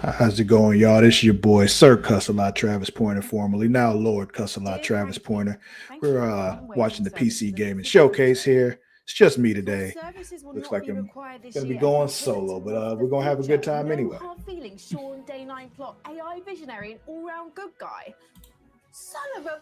How's it going, y'all? This is your boy, Sir Cussalott Travis Pointer, formerly now Lord Cussalott Dear Travis Frankie, Pointer. thank you We're for your unwavering watching the service PC to the Gaming Physical Games Showcase Show. here. It's just me Your today. services will Looks not like be I'm required this gonna be year. going Pivot solo, but towards the we're gonna have a good future. time No anyway. hard feelings, Sean, Day 9 plot, AI visionary, and all round good guy. Son of a.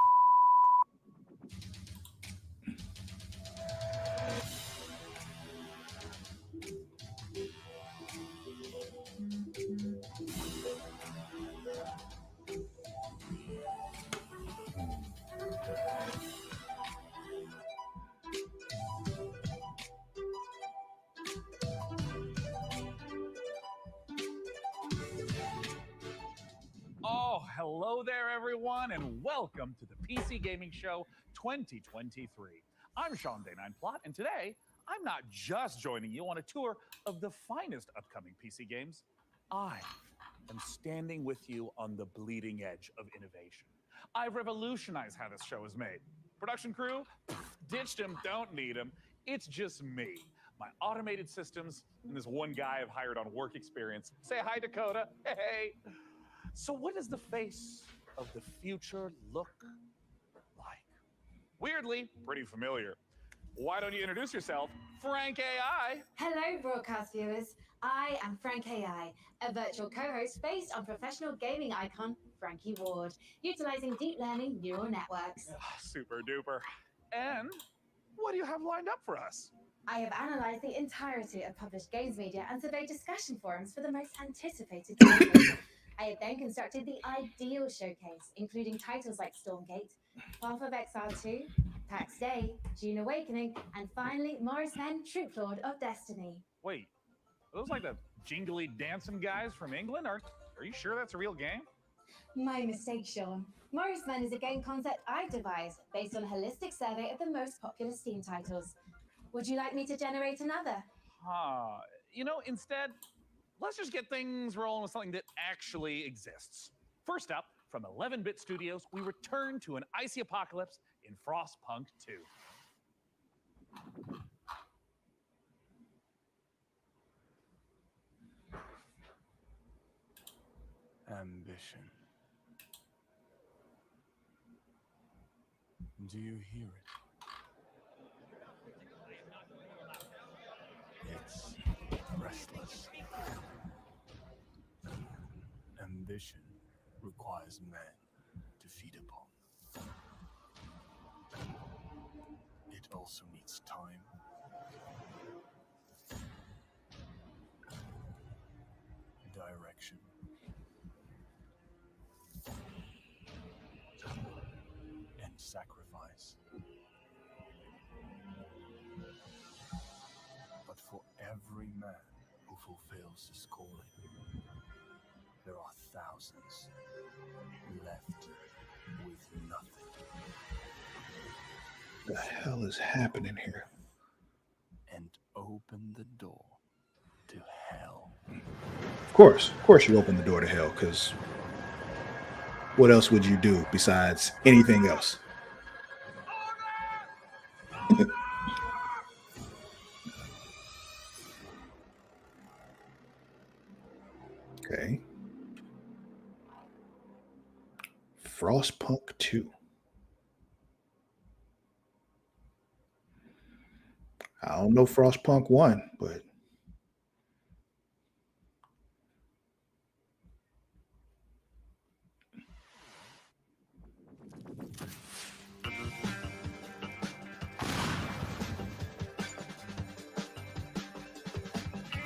Oh, hello there, everyone, and welcome to the PC Gaming Show 2023. I'm Sean Day9 Plot, and today I'm not just joining you on a tour of the finest upcoming PC games. I am standing with you on the bleeding edge of innovation. I've revolutionized how this show is made. Production crew, ditched them, don't need them. It's just me, my automated systems, and this one guy I've hired on work experience. Say hi, Dakota. Hey. So, what does the face of the future look like? Weirdly, pretty familiar. Why don't you introduce yourself, Frank AI? Hello, broadcast viewers. I am Frank AI, a virtual co-host based on professional gaming icon Frankie Ward, utilizing deep learning neural networks. Super duper. And what do you have lined up for us? I have analyzed the entirety of published games media and surveyed discussion forums for the most anticipated titles. I have then constructed the ideal showcase, including titles like Stormgate, Path of Exile 2, PAX Day, June Awakening, and finally Morris Men, Troop Lord of Destiny. Wait, are those like the jingly dancing guys from England? Are you sure that's a real game? My mistake, Sean. Morris Men is a game concept I devised based on a holistic survey of the most popular Steam titles. Would you like me to generate another? Instead, let's just get things rolling with something that actually exists. First up, from 11-Bit Studios, we return to an icy apocalypse in Frostpunk 2. Ambition. Do you hear it? It's restless. Ambition requires men to feed upon. It also needs time. Direction. And sacrifice. But for every man who fulfills his calling, there are thousands left with nothing. What the hell is happening here? And open the door to hell. Of course, you open the door to hell, because what else would you do besides anything else? Okay. Frostpunk 2. I don't know Frostpunk 1, but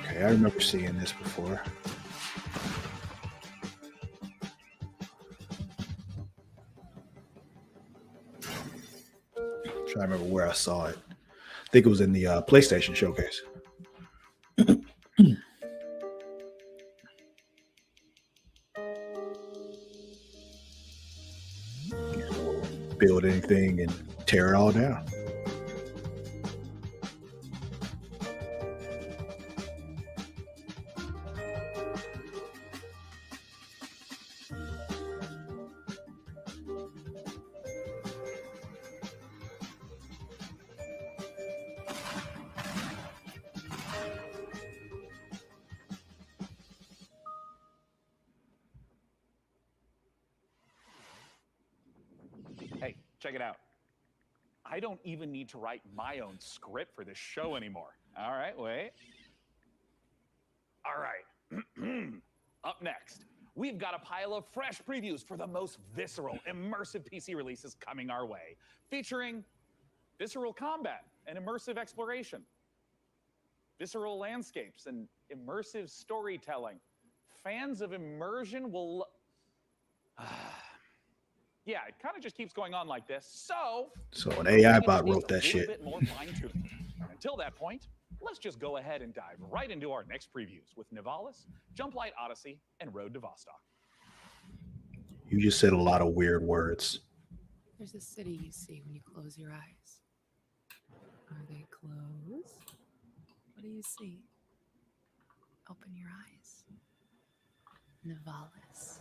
okay, I remember seeing this before. I'm trying to remember where I saw it. I think it was in the PlayStation showcase. Build anything and tear it all down. Check it out. I don't even need to write my own script for this show anymore. All right, wait. All right. Up next, we've got a pile of fresh previews for the most visceral, immersive PC releases coming our way, featuring visceral combat and immersive exploration, visceral landscapes and immersive storytelling. Fans of immersion will... Yeah, it kind of just keeps going on like this. So an AI it bot needs wrote that a little shit. bit more fine-tuning. And until that point, let's just go ahead and dive right into our next previews with Nivalis, Jumplight Odyssey, and Road to Vostok. You just said a lot of weird words. There's a city you see when you close your eyes. Are they closed? What do you see? Open your eyes. Nivalis.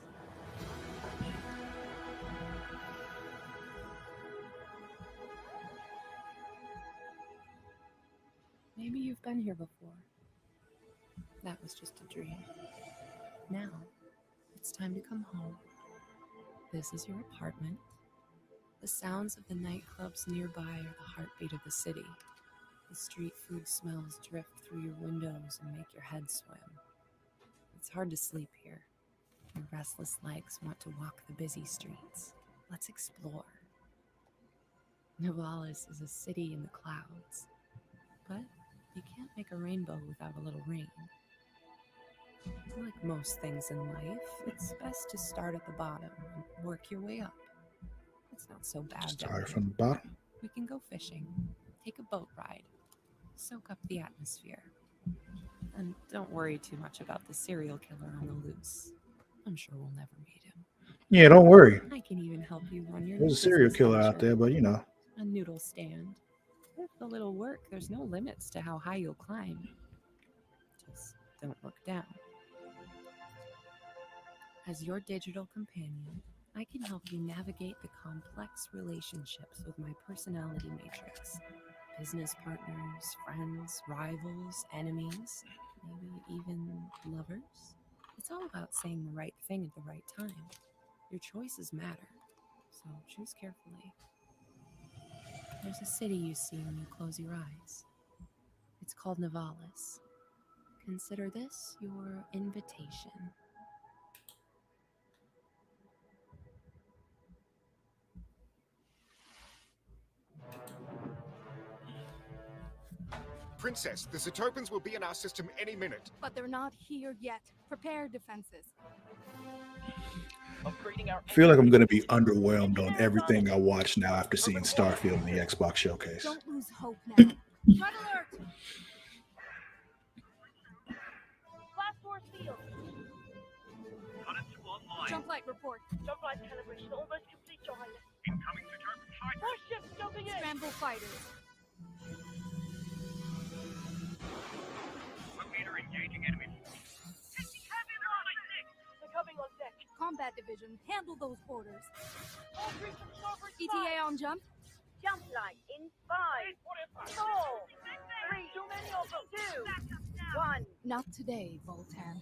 Maybe you've been here before. That was just a dream. Now, it's time to come home. This is your apartment. The sounds of the nightclubs nearby are the heartbeat of the city. The street food smells drift through your windows and make your head swim. It's hard to sleep here. Your restless legs want to walk the busy streets. Let's explore. Nivalis is a city in the clouds, but you can't make a rainbow without a little rain. Like most things in life, it's best to start at the bottom and work your way up. It's not so bad. Start from the bottom. We can go fishing, take a boat ride, soak up the atmosphere. And don't worry too much about the serial killer on the loose. I'm sure we'll never meet him. Yeah, don't worry. I can even help you run your There's a new serial business killer out venture. there, but you know. A noodle stand. With a little work, there's no limits to how high you'll climb. Just don't look down. As your digital companion, I can help you navigate the complex relationships with my personality matrix. Business partners, friends, rivals, enemies, maybe even lovers. It's all about saying the right thing at the right time. Your choices matter, so choose carefully. There's a city you see when you close your eyes. It's called Nivalis. Consider this your invitation. Princess, the Zetopans will be in our system any minute. But they're not here yet. Prepare defenses. I feel like I'm going to be underwhelmed on everything I watch now after seeing Starfield in the Xbox showcase. Don't lose hope now. Red alert! Blast force field. Jump light report. Jump light calibration almost complete, Your Highness. Incoming Zetopan fighter. First ship jumping in. Scramble fighters. Locator engaging enemy. They're coming on deck. Combat division, handle those orders. All crews from starboard ETA on jump. Jump light in 5, 4, 3. Too many of them. 2, 1. Not today, Voltan.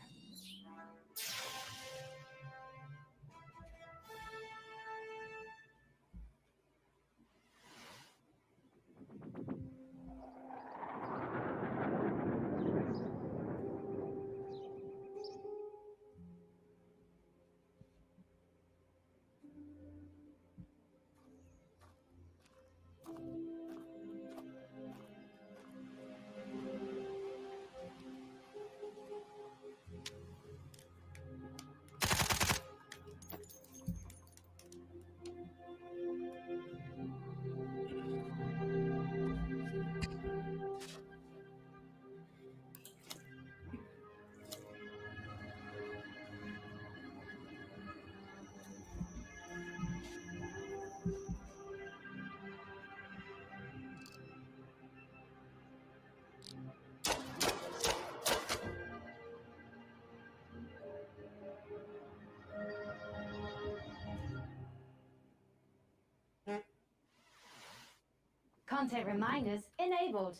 Content reminders enabled.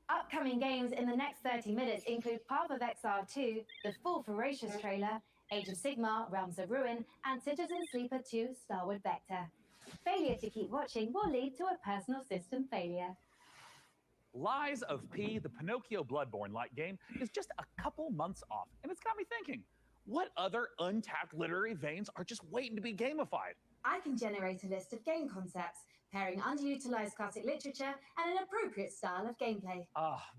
Upcoming games in the next 30 minutes include Path of Exile 2, the full Ferocious trailer, Age of Sigmar, Realms of Ruin, and Citizen Sleeper 2, Starward Vector. Failure to keep watching will lead to a personal system failure. Lies of P, the Pinocchio Bloodborne-like game, is just a couple months off, and it's got me thinking, what other untapped literary veins are just waiting to be gamified? I can generate a list of game concepts, pairing underutilized classic literature and an appropriate style of gameplay.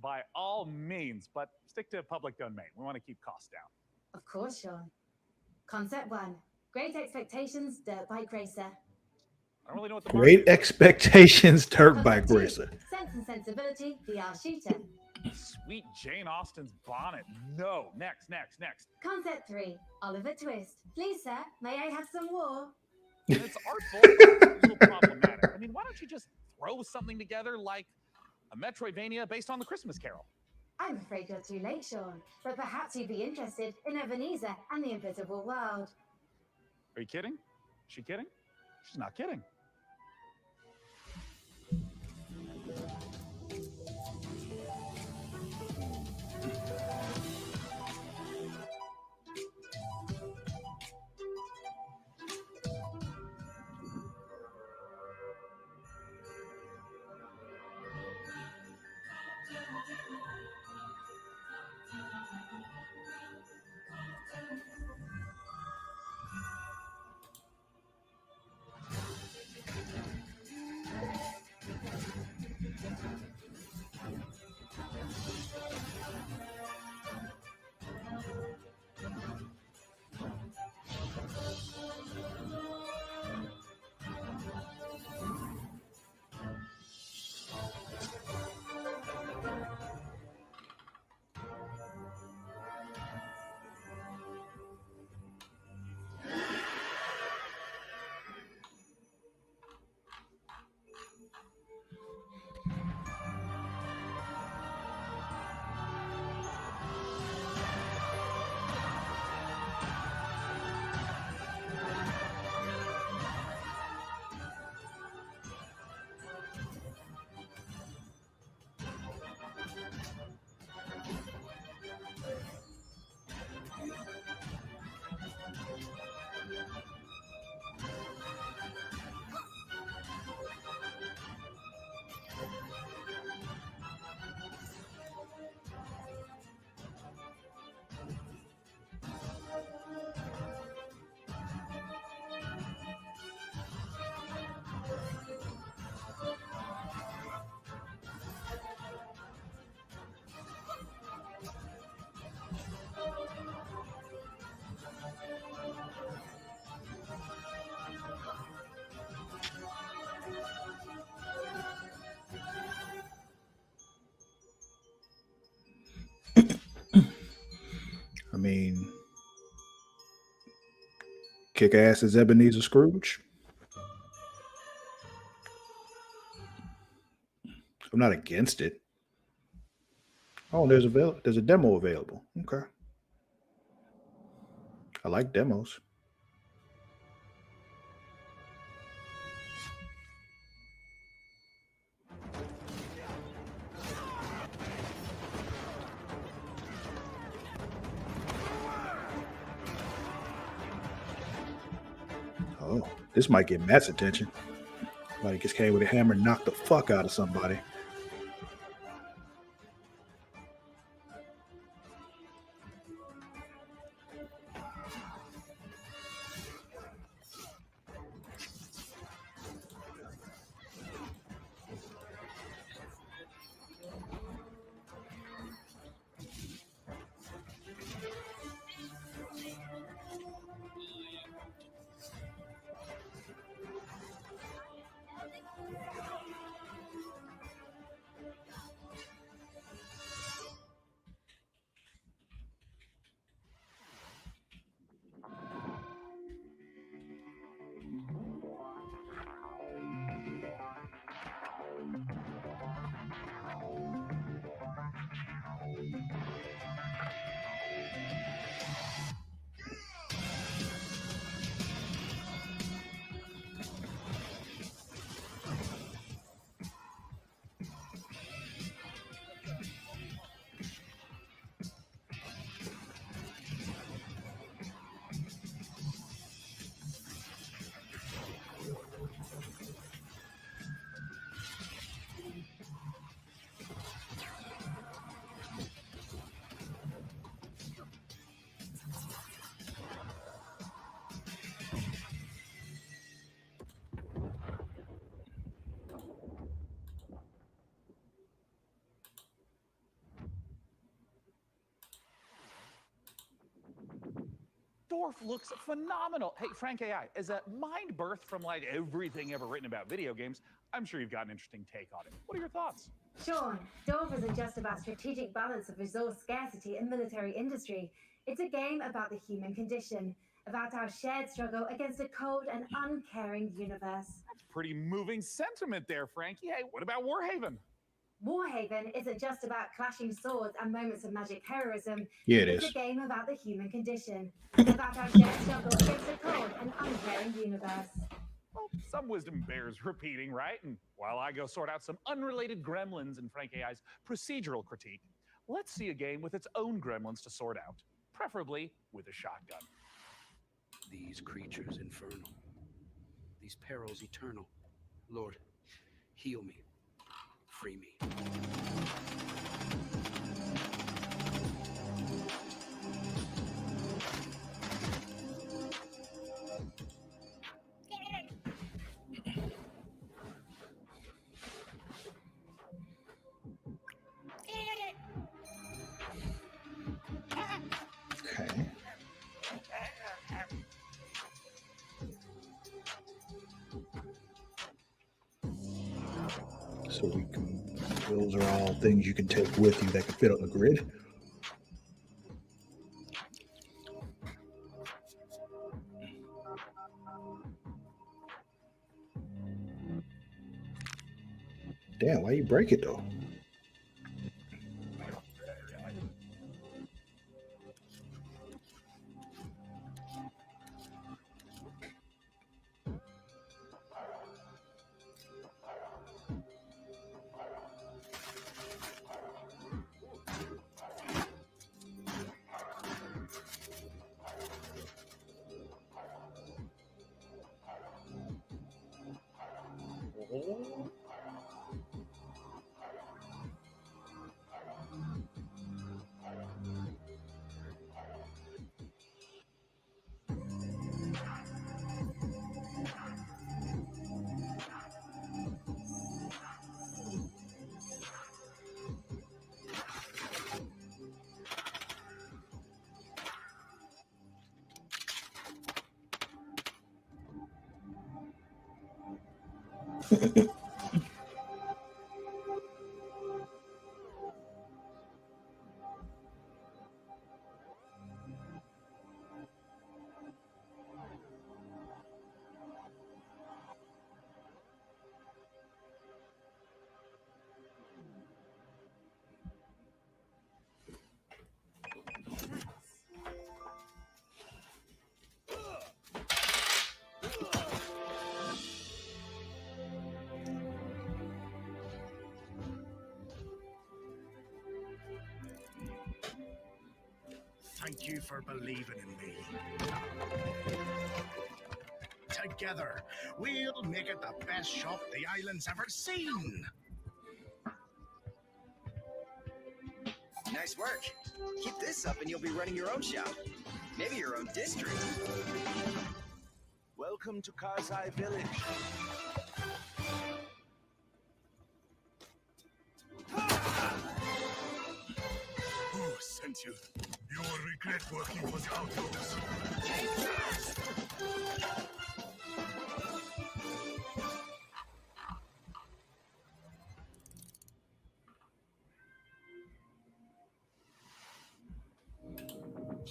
By all means, but stick to public domain. We want to keep costs down. Of course, Sean. Concept 1. Great Expectations Dirt Bike Racer. I don't really know what the Great market is. Expectations Dirt Bike Concept 2. Racer. Sense and Sensibility VR Shooter. Sweet Jane Austen's bonnet. No. Next. Concept 3. Oliver Twist. Please, sir, may I have some war? And it's artful, but a little problematic. I mean, why don't you just throw something together like a Metroidvania based on the Christmas Carol? I'm afraid you're too late, Sean, but perhaps you'd be interested in Ebenezer and the Invisible World. Are you kidding? Is she kidding? She's not kidding. I mean, kick ass as Ebenezer Scrooge. I'm not against it. Oh, there's a demo available. Okay. I like demos. Oh, this might get Matt's attention. Somebody just came with a hammer and knocked the fuck out of somebody. dwarf looks phenomenal. Hey, Frank AI, as a mind birth from like everything ever written about video games, I'm sure you've got an interesting take on it. What are your thoughts? Sean, Dwarf isn't just about strategic balance of resource scarcity and military industry. It's a game about the human condition, about our shared struggle against a cold and uncaring universe. Pretty moving sentiment there, Frankie. Hey, what about Warhaven? Warhaven isn't just about clashing swords and moments of magic heroism. Yeah, it It's is. a game about the human condition, about our shared struggle against a cold and uncaring universe. Well, some wisdom bears repeating, right? And while I go sort out some unrelated gremlins in Frank AI's procedural critique, let's see a game with its own gremlins to sort out, preferably with a shotgun. These creatures infernal, these perils eternal. Lord, heal me, free me. Okay. So we can, those are all things you can take with you that can fit on the grid. Damn, why you break it though? Thank you for believing in me. Together, we'll make it the best shop the island's ever seen. Nice work. Keep this up and you'll be running your own shop. Maybe your own district. Welcome to Cussalott Village. Who sent you? You will regret working for the outlaws.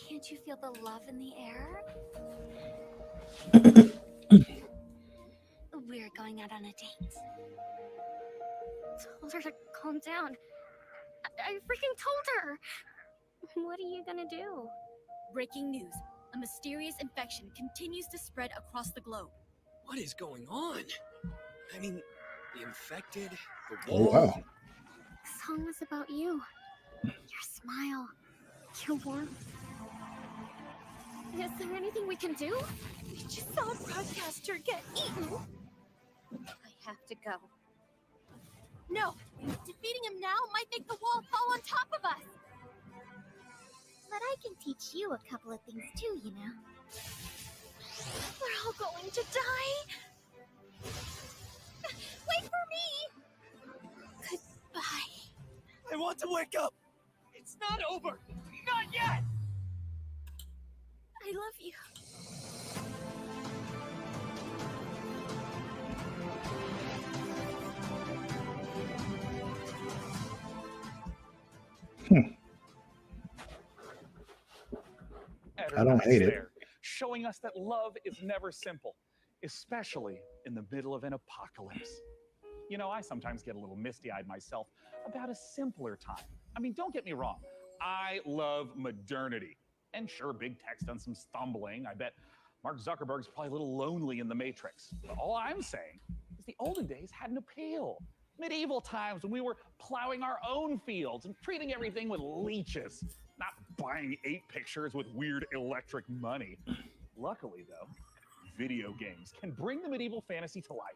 Can't you feel the love in the air? We're going out on a date. Told her to calm down. I freaking told her! What are you gonna do? Breaking news. A mysterious infection continues to spread across the globe. What is going on? I mean, the infected, the Oh wall. wow. The song was about you. Your smile. Your warmth. Is there anything we can do? We just saw a broadcaster get eaten. I have to go. No, defeating him now might make the wall fall on top of us. But I can teach you a couple of things too, you know. We're all going to die. Wait for me. Goodbye. I want to wake up. It's not over. Not yet. I love you. better I don't nights hate it. there, showing us that love is never simple, especially in the middle of an apocalypse. You know, I sometimes get a little misty-eyed myself about a simpler time. I mean, don't get me wrong. I love modernity. And sure, big tech's done some stumbling. I bet Mark Zuckerberg's probably a little lonely in the Matrix. But all I'm saying is the olden days had an appeal. Medieval times when we were plowing our own fields and treating everything with leeches, not buying 8 pictures with weird electric money. Luckily, though, video games can bring the medieval fantasy to life.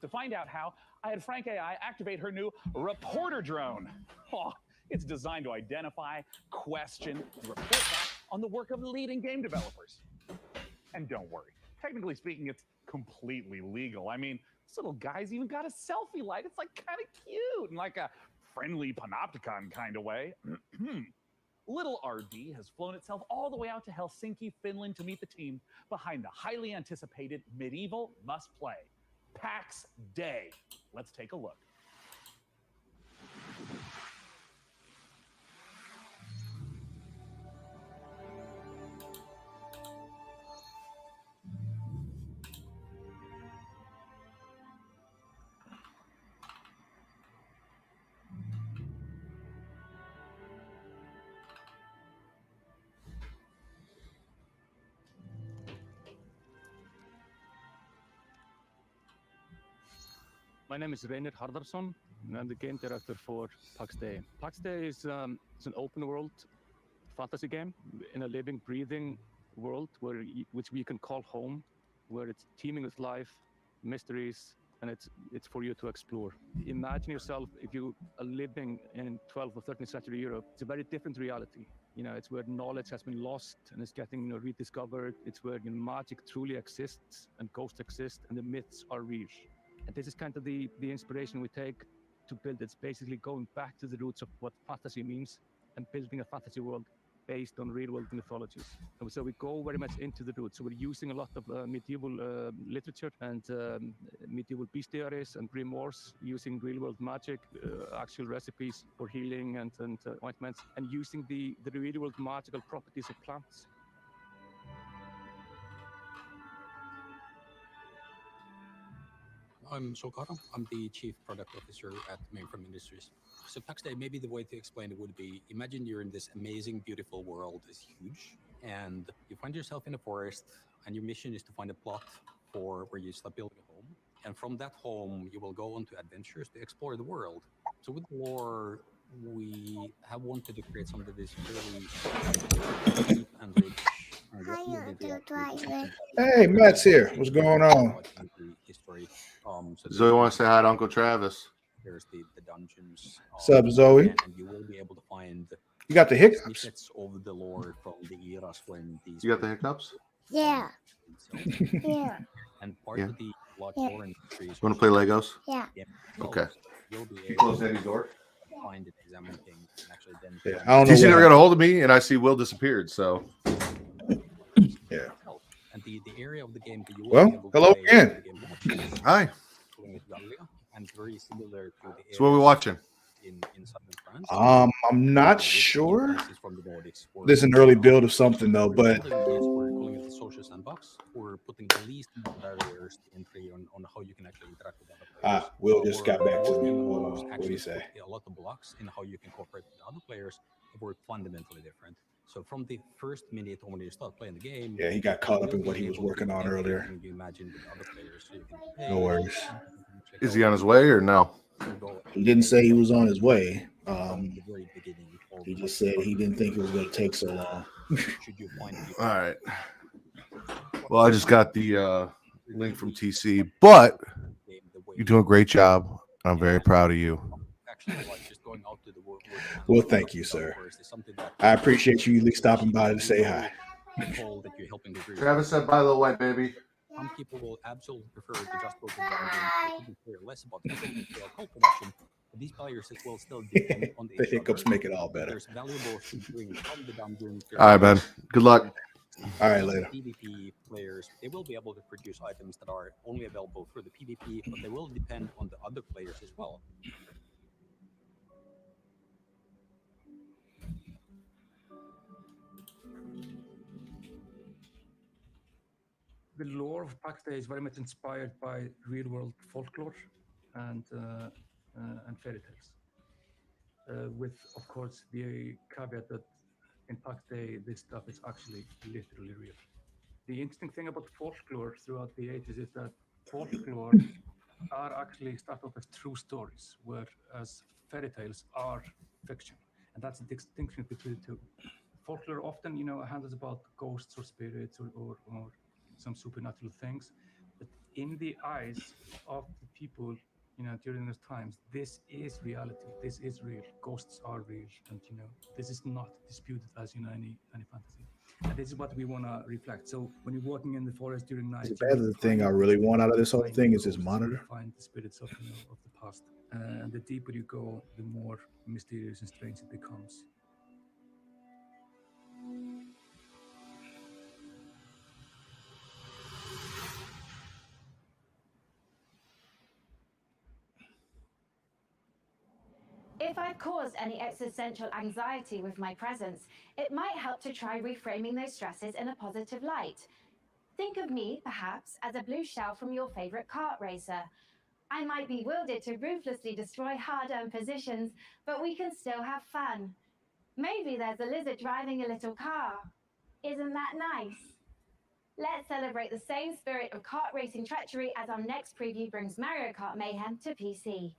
To find out how, I had Frank AI activate her new reporter drone. Oh, it's designed to identify, question, and report back on the work of leading game developers. And don't worry, technically speaking, it's completely legal. I mean, this little guy's even got a selfie light. It's like kind of cute in like a friendly panopticon kind of way. Little RD has flown itself all the way out to Helsinki, Finland to meet the team behind the highly anticipated medieval must-play, PAX Day. Let's take a look. My name is Reynir Harðarsson, and I'm the game director for PAX Day. PAX Day is it's an open world fantasy game in a living, breathing world which we can call home, where it's teeming with life, mysteries, and it's for you to explore. Imagine yourself if you are living in 12th or 13th century Europe. It's a very different reality. You know, it's where knowledge has been lost and is getting rediscovered. It's where magic truly exists and ghosts exist and the myths are real. And this is kind of the inspiration we take to build. It's basically going back to the roots of what fantasy means and building a fantasy world based on real-world mythologies. And so we go very much into the roots. So we're using a lot of medieval literature and medieval bestiaries and grimoires, using real-world magic, actual recipes for healing and ointments, and using the real-world magical properties of plants. I'm Shokara. I'm the Chief Product Officer at Mainframe Industries. So PAX Day, maybe the way to explain it would be, imagine you're in this amazing, beautiful world. It's huge. And you find yourself in a forest, and your mission is to find a plot for where you start building a home. And from that home, you will go on to adventures to explore the world. So with lore, we have wanted to create something that is really deep and rich. Hey, Matt's here. What's going on? Zoe wants to say hi to Uncle Travis. There's the dungeons. What's up, Zoe? And you will be able to find You got the hiccups? snippets of the lore from the eras when these. You got the hiccups? Yeah. Yeah. And part of the lore industry. Want to play Legos? Yeah. Okay. You'll be You able close to Eddie's door? find and examine things and actually then. Yeah, I don't know. TC never got a hold of me, and I see Will disappeared. So. Yeah. And the area of the game that you will Well, be able to hello play again. the game Hi. and very similar to the So what are we watching? in southern France. I'm not sure. This is an early build of something though, but We're calling it the social sandbox. We're putting the least barriers to entry on how you can actually interact with other players. Will just got back to me. Hold on. What do you say? A lot of blocks in how you can cooperate with other players were fundamentally different. So from the first minute when you start playing the game, Yeah, he got caught up in what he was working on earlier. You imagine with other players, so you can No worries. Is he on his way or no? He didn't say he was on his way. He just said he didn't think it was going to take so long. All right. Well, I just got the link from TC, but you're doing a great job. I'm very proud of you. Well, thank you, sir. I appreciate you at least stopping by to say hi. Travis said, "Bye, little white baby." Some people will absolutely prefer to just go to the dungeon and care less about the cult production. But these players as well still depend on The hiccups make it all better. There's valuables to bring from the dungeon. All right, man. Good luck. All right, later. PvP players, they will be able to produce items that are only available through the PvP, but they will depend on the other players as well. the lore of PAX Day is very much inspired by real-world folklore and fairy tales. With, of course, the caveat that in PAX Day, this stuff is actually literally real. The interesting thing about folklore throughout the ages is that folklore are actually start off as true stories, whereas fairy tales are fiction. And that's the distinction between the two. Folklore often, handles about ghosts or spirits or some supernatural things. But in the eyes of the people, during those times, this is reality. This is real. Ghosts are real. And, this is not disputed as, any fantasy. And this is what we want to reflect. So when you're walking in the forest during night, Is it bad that the thing I really want out of this whole thing is this monitor? Find the spirits of the past. And the deeper you go, the more mysterious and strange it becomes. If I've caused any existential anxiety with my presence, it might help to try reframing those stresses in a positive light. Think of me, perhaps, as a blue shell from your favorite kart racer. I might be wielded to ruthlessly destroy hard-earned positions, but we can still have fun. Maybe there's a lizard driving a little car. Isn't that nice? Let's celebrate the same spirit of kart racing treachery as our next preview brings Mario Kart Mayhem to PC.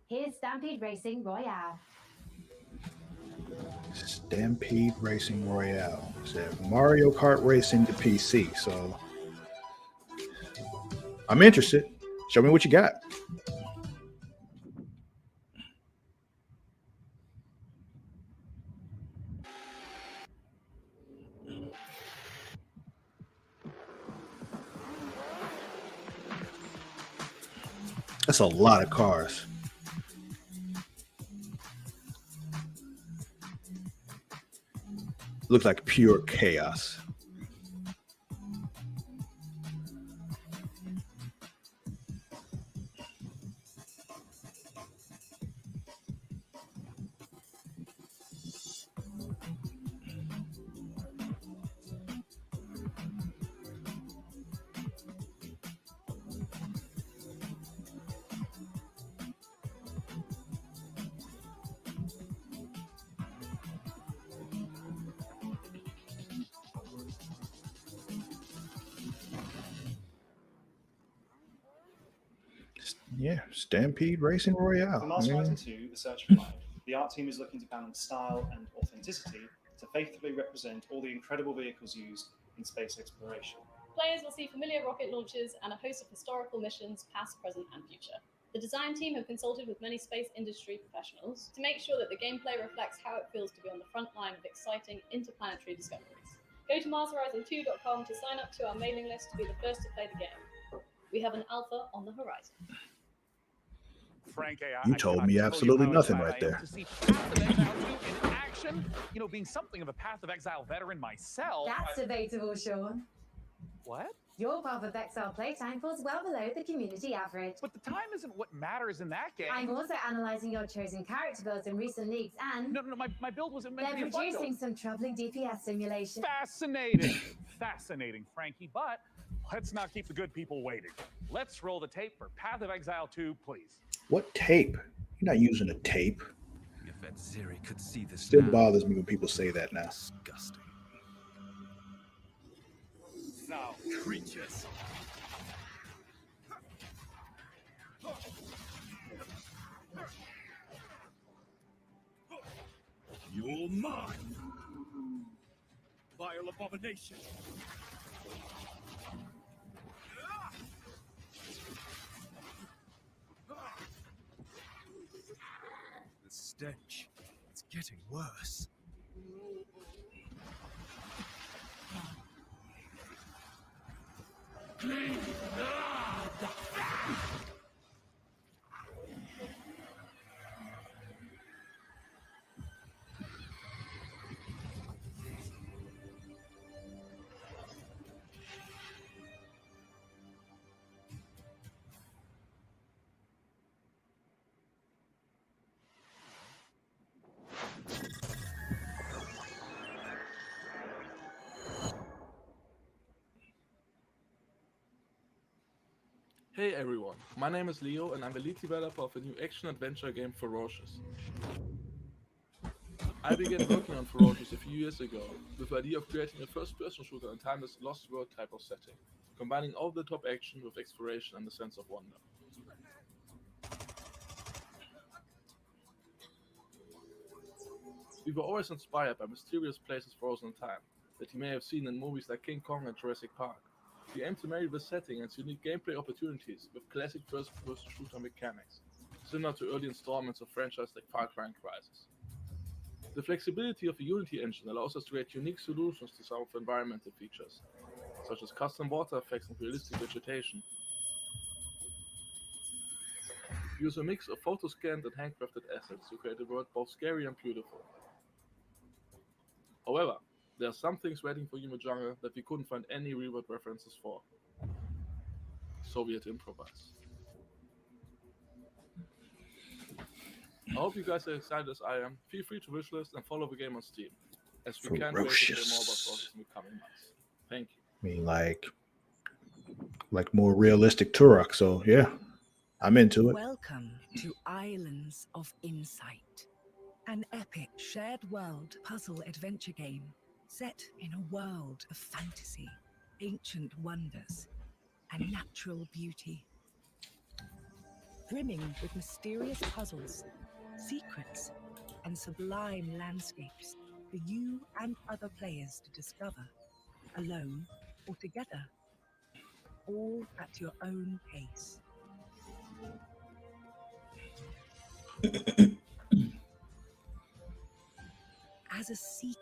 Here's Stampede Racing Royale. Stampede Racing Royale. Said Mario Kart Racing to PC. So I'm interested. Show me what you got. That's a lot of cars. Looks like pure chaos. Yeah, Stampede Racing Royale. For Master Writer 2, The Search for Life, the art team is looking to balance style and authenticity to faithfully represent all the incredible vehicles used in space exploration. Players will see familiar rocket launches and a host of historical missions, past, present, and future. The design team have consulted with many space industry professionals to make sure that the gameplay reflects how it feels to be on the front line of exciting interplanetary discoveries. Go to masterwriter2.com to sign up to our mailing list to be the first to play the game. We have an alpha on the horizon. Frank, You told me absolutely nothing right there. To see Path of Exile 2 in action, being something of a Path of Exile veteran myself. That's debatable, Sean. What? Your Path of Exile playtime falls well below the community average. But the time isn't what matters in that game. I'm also analysing your chosen character builds in recent leagues, and No, my build wasn't meant to be they're a fun producing build. some troubling DPS simulation. Fascinating. Fascinating, Frankie, but let's not keep the good people waiting. Let's roll the tape for Path of Exile 2, please. What tape? You're not using a tape. If Ziri could see this Still now. bothers me when people say that now. Disgusting. Now, creatures. You're mine. Vile abomination. The stench. It's getting worse. Hey everyone, my name is Leo and I'm the lead developer of a new action-adventure game, Ferocious. I began working on Ferocious a few years ago with the idea of creating a first-person shooter in timeless Lost World type of setting, combining over-the-top action with exploration and a sense of wonder. We were always inspired by mysterious places frozen in time that you may have seen in movies like King Kong and Jurassic Park. We aim to marry the setting and its unique gameplay opportunities with classic first-person shooter mechanics, similar to early installments of franchises like Far Cry and Crysis. The flexibility of the Unity engine allows us to create unique solutions to some of the environmental features, such as custom water effects and realistic vegetation. We use a mix of photo-scanned and handcrafted assets to create a world both scary and beautiful. However, there are some things waiting for you in the jungle that we couldn't find any real-world references for. So we had to improvise. I hope you guys are excited as I am. Feel free to wishlist and follow the game on Steam, as we can't wait to share more about Ferocious in the coming months. Thank you. I mean, like more realistic Turok. So yeah, I'm into it. Welcome to Islands of Insight, an epic shared world puzzle adventure game set in a world of fantasy, ancient wonders, and natural beauty. Brimming with mysterious puzzles, secrets, and sublime landscapes for you and other players to discover, alone or together, all at your own pace. As a seeker,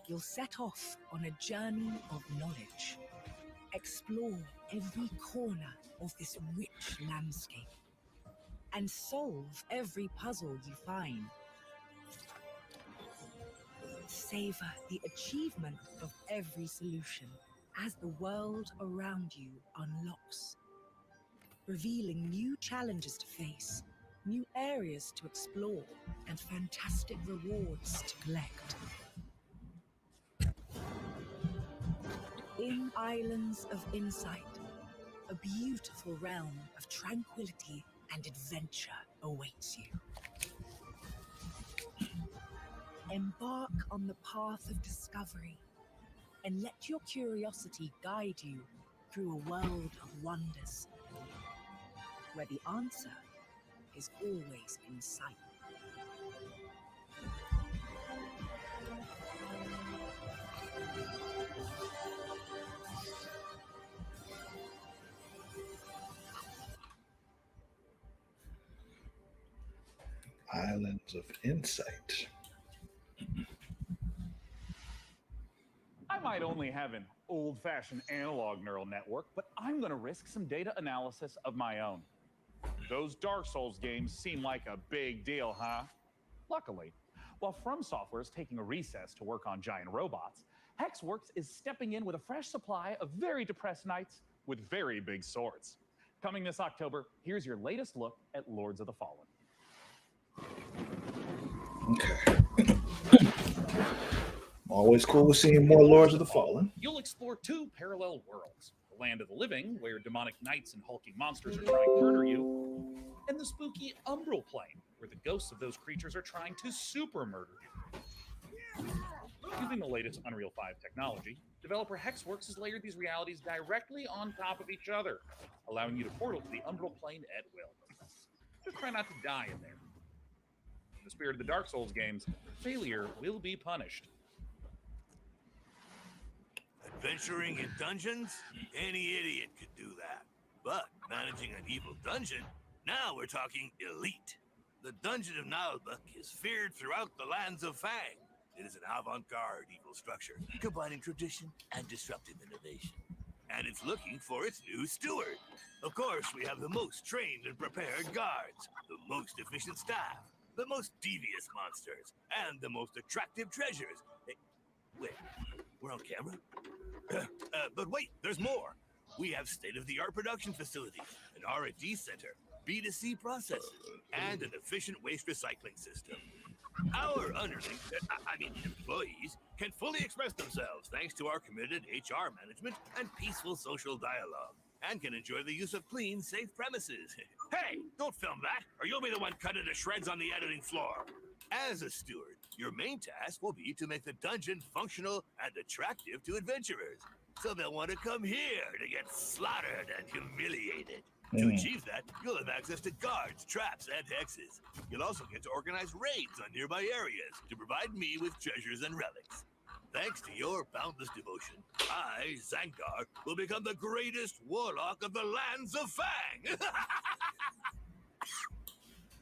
you'll set off on a journey of knowledge. Explore every corner of this rich landscape and solve every puzzle you find. Savor the achievement of every solution as the world around you unlocks, revealing new challenges to face, new areas to explore, and fantastic rewards to collect. In Islands of Insight, a beautiful realm of tranquility and adventure awaits you. Embark on the path of discovery and let your curiosity guide you through a world of wonders, where the answer is always in sight. Islands of Insight. I might only have an old-fashioned analog neural network, but I'm going to risk some data analysis of my own. Those Dark Souls games seem like a big deal, huh? Luckily, while From Software is taking a recess to work on giant robots, Hexworks is stepping in with a fresh supply of very depressed knights with very big swords. Coming this October, here's your latest look at Lords of the Fallen. Okay. Always cool with seeing more Lords of the Fallen. You'll explore two parallel worlds: the land of the living, where demonic knights and hulking monsters are trying to murder you, and the spooky umbral plane, where the ghosts of those creatures are trying to super murder you. Using the latest Unreal 5 technology, developer Hexworks has layered these realities directly on top of each other, allowing you to portal to the umbral plane at will. Just try not to die in there. In the spirit of the Dark Souls games, failure will be punished. Adventuring in dungeons? Any idiot could do that. But managing an evil dungeon? Now we're talking elite. The Dungeon of Nalbuk is feared throughout the lands of Fang. It is an avant-garde evil structure, combining tradition and disruptive innovation. And it's looking for its new steward. Of course, we have the most trained and prepared guards, the most efficient staff, the most devious monsters, and the most attractive treasures. Hey, wait, we're on camera? But wait, there's more. We have state-of-the-art production facilities, an R&D center, B2C processes, and an efficient waste recycling system. Our employees can fully express themselves thanks to our committed HR management and peaceful social dialogue. and can enjoy the use of clean, safe premises. Hey, don't film that, or you'll be the one cut into shreds on the editing floor. As a steward, your main task will be to make the dungeon functional and attractive to adventurers, so they'll want to come here to get slaughtered and humiliated. To achieve that, you'll have access to guards, traps, and hexes. You'll also get to organize raids on nearby areas to provide me with treasures and relics. Thanks to your boundless devotion, I, Zangar, will become the greatest warlock of the lands of Fang!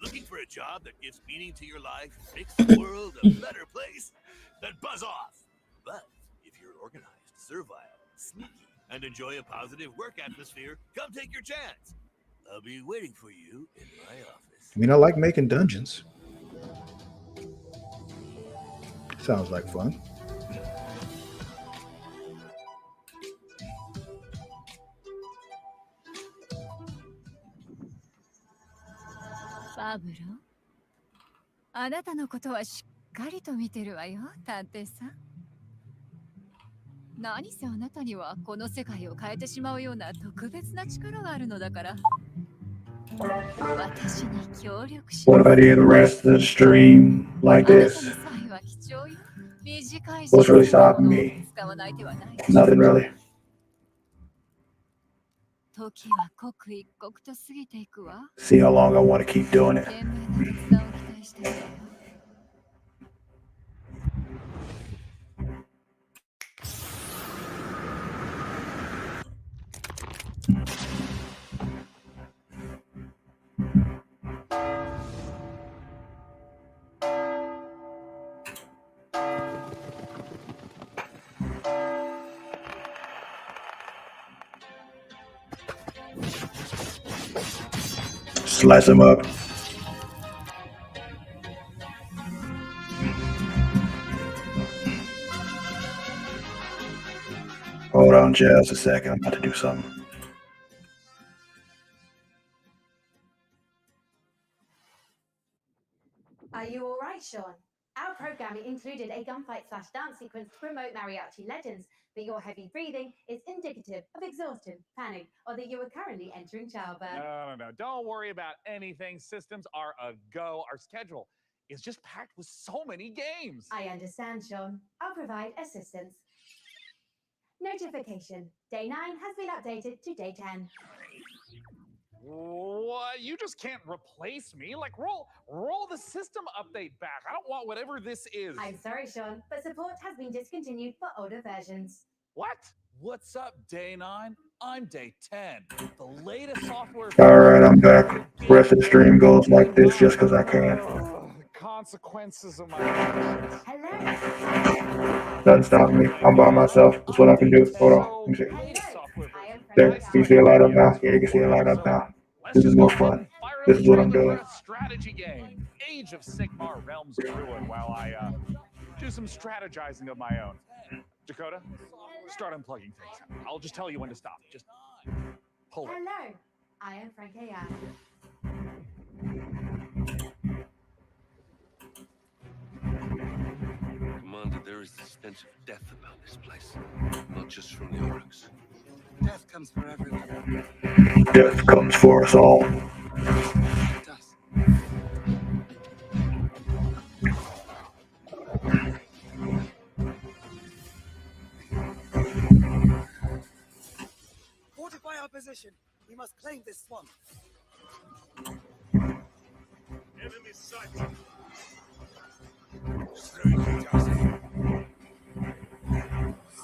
Looking for a job that gives meaning to your life and makes the world a better place? Then buzz off! But if you're organized, servile, sneaky, and enjoy a positive work atmosphere, come take your chance. I'll be waiting for you in my office. I mean, I like making dungeons. Sounds like fun. Pablo? あなたのことはしっかりと見てるわよ、探偵さん。何せあなたにはこの世界を変えてしまうような特別な力があるのだから。私に協力し What if I did the rest of the stream like this? What's really stopping me? Nothing really. 時は刻一刻と過ぎていくわ。 See how long I want to keep doing it. 懸命な決断を期待してるわよ。Slice him up. Hold on just a second. I'm about to do something. Are you all right, Sean? Our programming included a gunfight/dance sequence to promote mariachi legends, but your heavy breathing is indicative of exhaustion, panic, or that you are currently entering childbirth. No. Don't worry about anything. Systems are a go. Our schedule is just packed with so many games. I understand, Sean. I'll provide assistance. Notification. Day 9 has been updated to day 10. What? You just can't replace me? Like, roll the system update back. I don't want whatever this is. I'm sorry, Sean, but support has been discontinued for older versions. What? What's up, Day 9? I'm Day 10. The latest software... Alright, I'm back. The rest of the stream goes like this just because I can. The consequences of my actions. Hello? Doesn't stop me. I'm by myself. That's what I can do. Hold on. Let me see. There. You see it light up now? Yeah, you can see it light up now. This is more fun. This is what I'm doing. Strategy game. Age of Sigmar Realms of Ruin while I do some strategizing of my own. Dakota, start unplugging things. I'll just tell you when to stop. Just pull it. Hello, I am Frank AI. Commander, there is the stench of death about this place. Not just from the orcs. Death comes for everyone. Death comes for us all. It does. Fortify our position. We must claim this swamp. Enemy sight.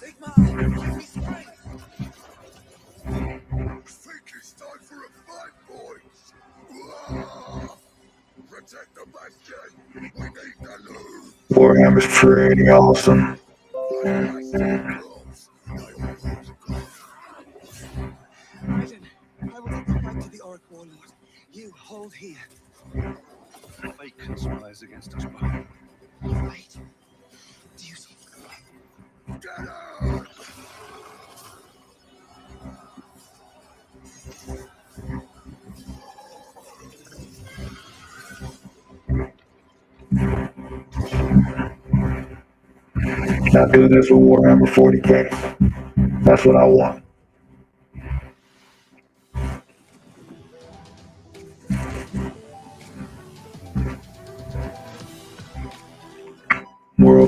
Sigma, give me strength. Think it's time for a fight, boys. Protect the bastion. We need the loot. Warhammer's pretty awesome. Raiden, I will take the fight to the Orc Warlord. You hold here. Fate conspires against us both. Right. Duty. Get out! Now do this with Warhammer 40k. That's what I want.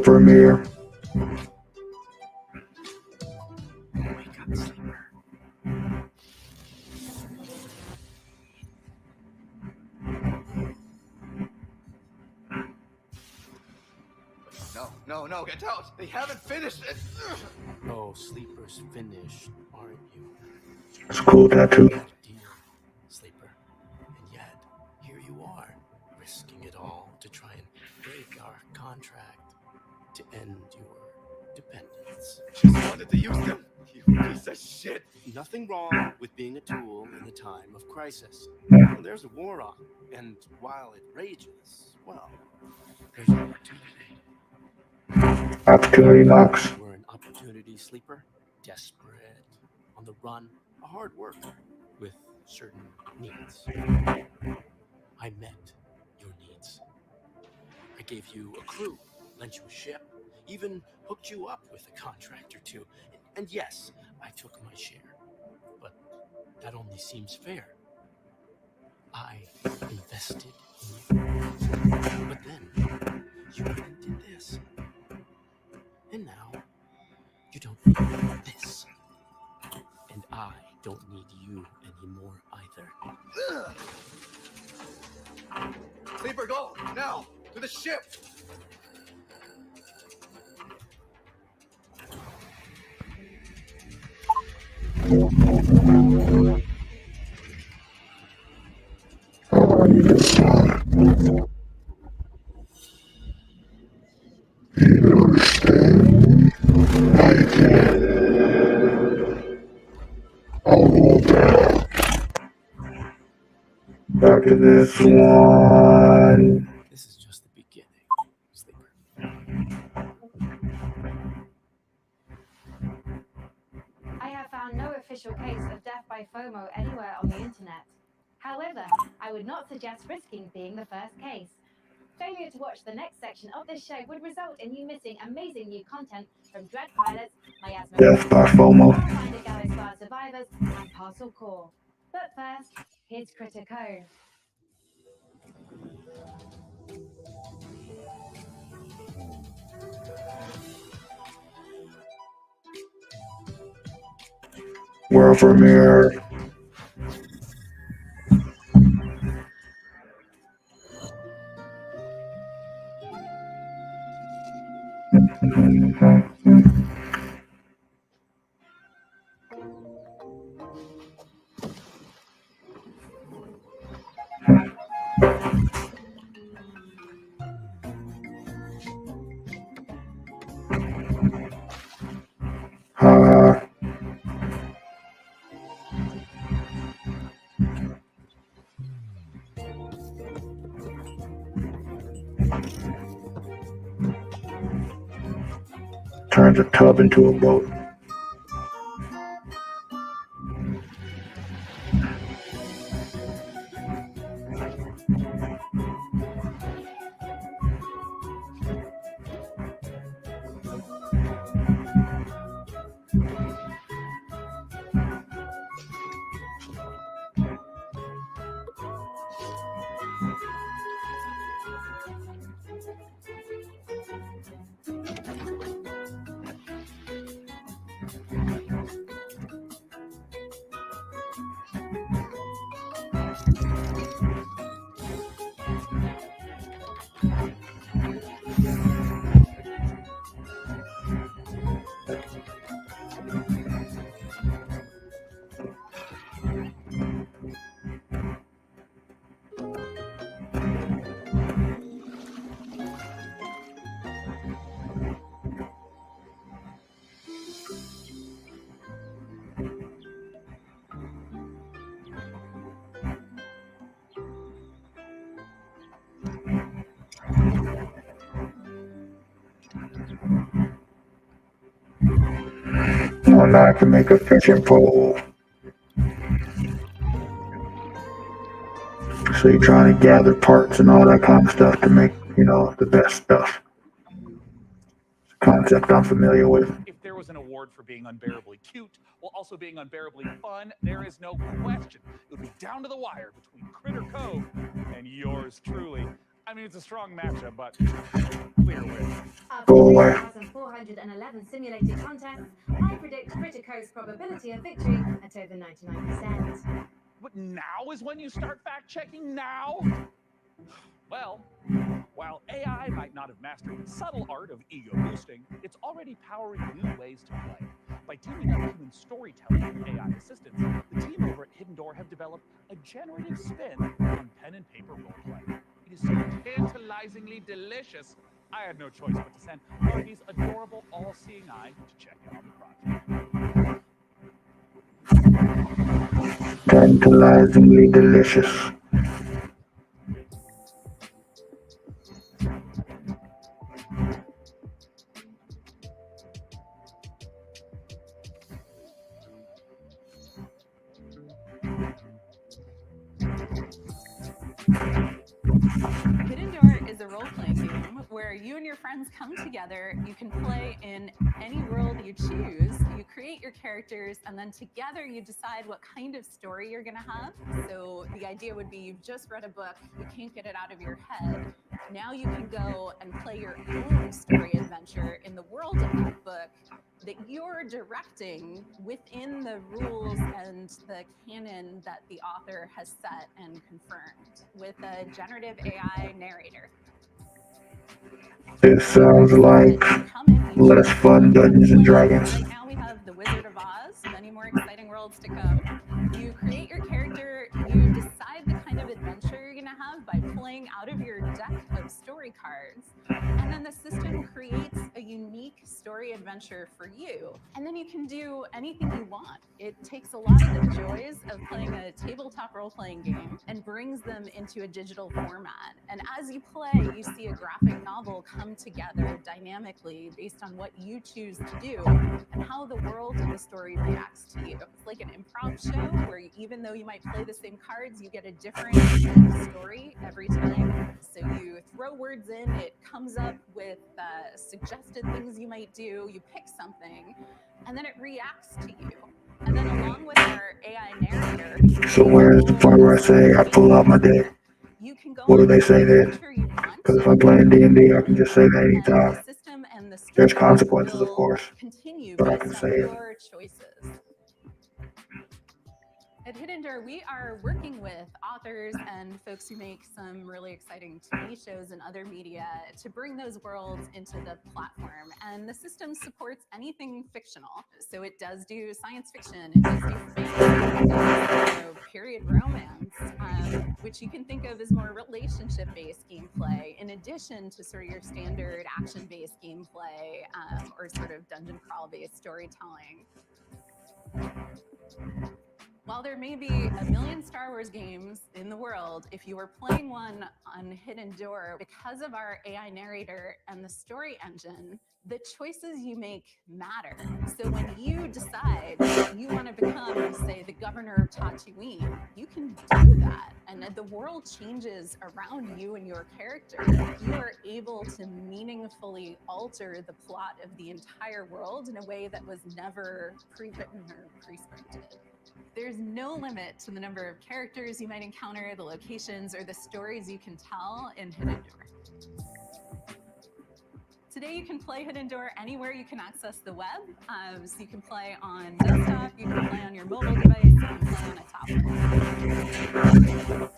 World premiere. No, get out! They haven't finished it! Oh, Sleeper's finished, aren't you? It's a cool tattoo. Deal, Sleeper. And yet, here you are, risking it all to try and break our contract, to end your dependence. Just wanted to use them, you piece of shit! Nothing wrong with being a tool in a time of crisis. Well, there's a war on, and while it rages, well, there's opportunity. Opportunity knocks. We're an opportunity sleeper, desperate, on the run, a hard worker with certain needs. I met your needs. I gave you a crew, lent you a ship, even hooked you up with a contract or two. And yes, I took my share, but that only seems fair. I invested in you. But then, you went and did this. And now, you don't need this. And I don't need you anymore either. Sleeper, go! Now! To the ship! Back to this one. This is just the beginning, Sleeper. I have found no official case of death by FOMO anywhere on the internet. However, I would not suggest risking being the first case. Failure to watch the next section of this show would result in you missing amazing new content from Dread Pilots, Miasma, Death by FOMO. Pathfinder Gallows Bar Survivors, and Parcel Core. But first, here's Critico. World premiere. Turns a tub into a boat. Oh, now I can make a fishing pole. So you're trying to gather parts and all that kind of stuff to make, the best stuff. Concept I'm familiar with. If there was an award for being unbearably cute while also being unbearably fun, there is no question. It would be down to the wire between Critter Cove and yours truly. I mean, it's a strong matchup, but clear win. Go away. 3,411 simulated contests, I predict Critico's probability of victory at over 99%. But now is when you start fact-checking now? Well, while AI might not have mastered the subtle art of ego boosting, it's already powering new ways to play. By teaming up human storytelling with AI assistants, the team over at Hidden Door have developed a generative spin on pen and paper roleplay. It is so tantalizingly delicious, I had no choice but to send Harvey's adorable all-seeing eye to check in on the project. Tantalizingly delicious. Hidden Door is a role-playing game where you and your friends come together. You can play in any world you choose. You create your characters, and then together you decide what kind of story you're going to have. So the idea would be you've just read a book, you can't get it out of your head. Now you can go and play your own story adventure in the world of that book that you're directing within the rules and the canon that the author has set and confirmed with a generative AI narrator. This sounds like less fun Dungeons and Dragons. Right now we have the Wizard of Oz, many more exciting worlds to come. You create your character, you decide the kind of adventure you're going to have by pulling out of your deck of story cards, and then the system creates a unique story adventure for you. And then you can do anything you want. It takes a lot of the joys of playing a tabletop role-playing game and brings them into a digital format. And as you play, you see a graphic novel come together dynamically based on what you choose to do and how the world and the story reacts to you. It's like an improv show where even though you might play the same cards, you get a different story every time. So you throw words in, it comes up with suggested things you might do, you pick something, and then it reacts to you. And then along with our AI narrator... So where's the part where I say I pull out my dick? What do they say then? Because if I'm playing D&D, I can just say that anytime. There's consequences, of course, but I can say it. Your choices. At Hidden Door, we are working with authors and folks who make some really exciting TV shows and other media to bring those worlds into the platform. And the system supports anything fictional. So it does do science fiction, it does do fantasy, it does, period romance, which you can think of as more relationship-based gameplay, in addition to sort of your standard action-based gameplay or sort of dungeon crawl-based storytelling. While there may be a million Star Wars games in the world, if you are playing one on Hidden Door, because of our AI narrator and the story engine, the choices you make matter. So when you decide you want to become, say, the governor of Tatooine, you can do that. And the world changes around you and your character. You are able to meaningfully alter the plot of the entire world in a way that was never pre-written or pre-scripted. There's no limit to the number of characters you might encounter, the locations, or the stories you can tell in Hidden Door. Today you can play Hidden Door anywhere you can access the web. So you can play on desktop, you can play on your mobile device, you can play on a tablet.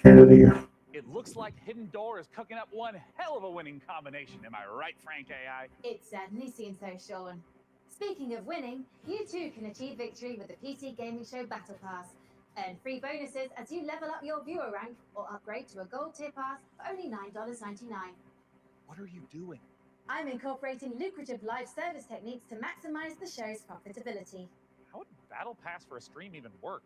End of the year. It looks like Hidden Door is cooking up one hell of a winning combination. Am I right, Frank AI? It certainly seems so, Sean. Speaking of winning, you too can achieve victory with the PC Gaming Show Battle Pass. Earn free bonuses as you level up your viewer rank or upgrade to a gold tier pass for only $9.99. What are you doing? I'm incorporating lucrative live service techniques to maximize the show's profitability. How would Battle Pass for a stream even work?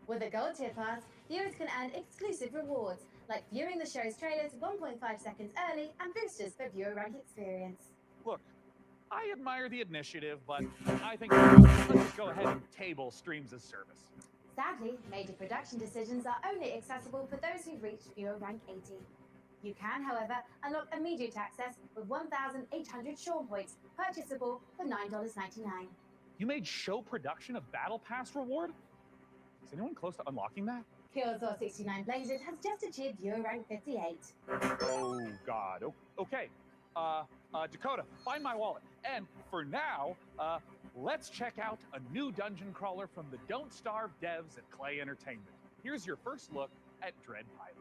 With a gold tier pass, viewers can earn exclusive rewards, like viewing the show's trailers 1.5 seconds early and boosters for viewer rank experience. Look, I admire the initiative, but I think let's just go ahead and table streams as service. Sadly, major production decisions are only accessible for those who've reached viewer rank 80. You can, however, unlock immediate access with 1,800 Sean points, purchasable for $9.99. You made show production a Battle Pass reward? Is anyone close to unlocking that? Killzor 69 Blazed has just achieved viewer rank 58. Oh, God. Okay. Dakota, find my wallet. And for now, let's check out a new dungeon crawler from the Don't Starve devs at Clay Entertainment. Here's your first look at Dread Pilots.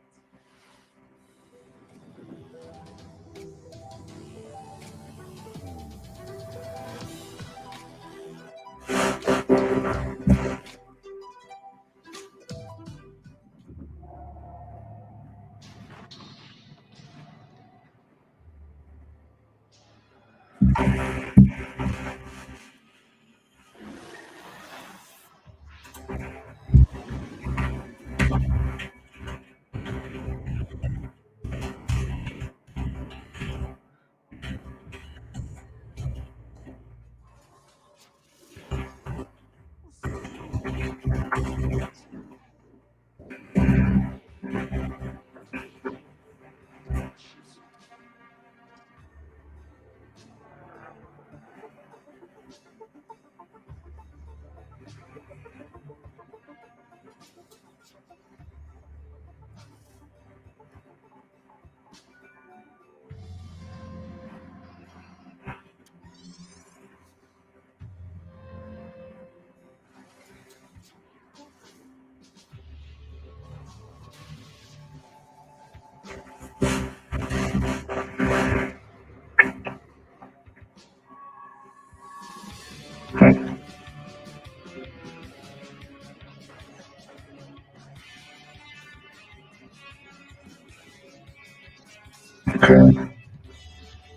Okay.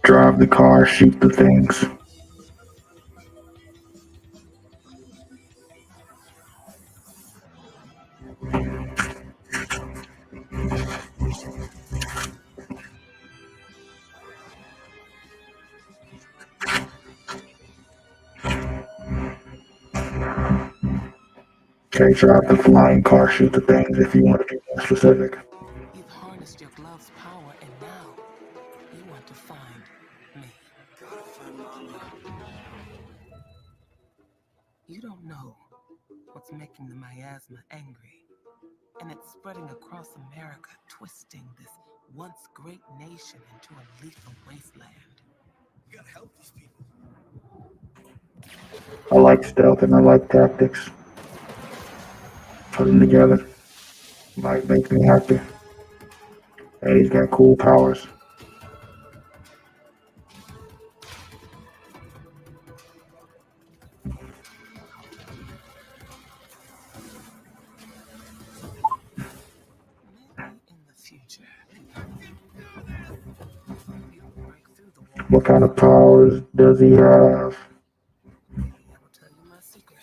Drive the car, shoot the things. Okay, drive the flying car, shoot the things if you want to be more specific. You've harnessed your glove's power, and now you want to find me. Gotta find Mama. You don't know what's making the miasma angry, and it's spreading across America, twisting this once great nation into a lethal wasteland. You gotta help these people. I like stealth and I like tactics. Put them together. Might make me happy. And he's got cool powers. What kind of powers does he have? I will tell you my secret.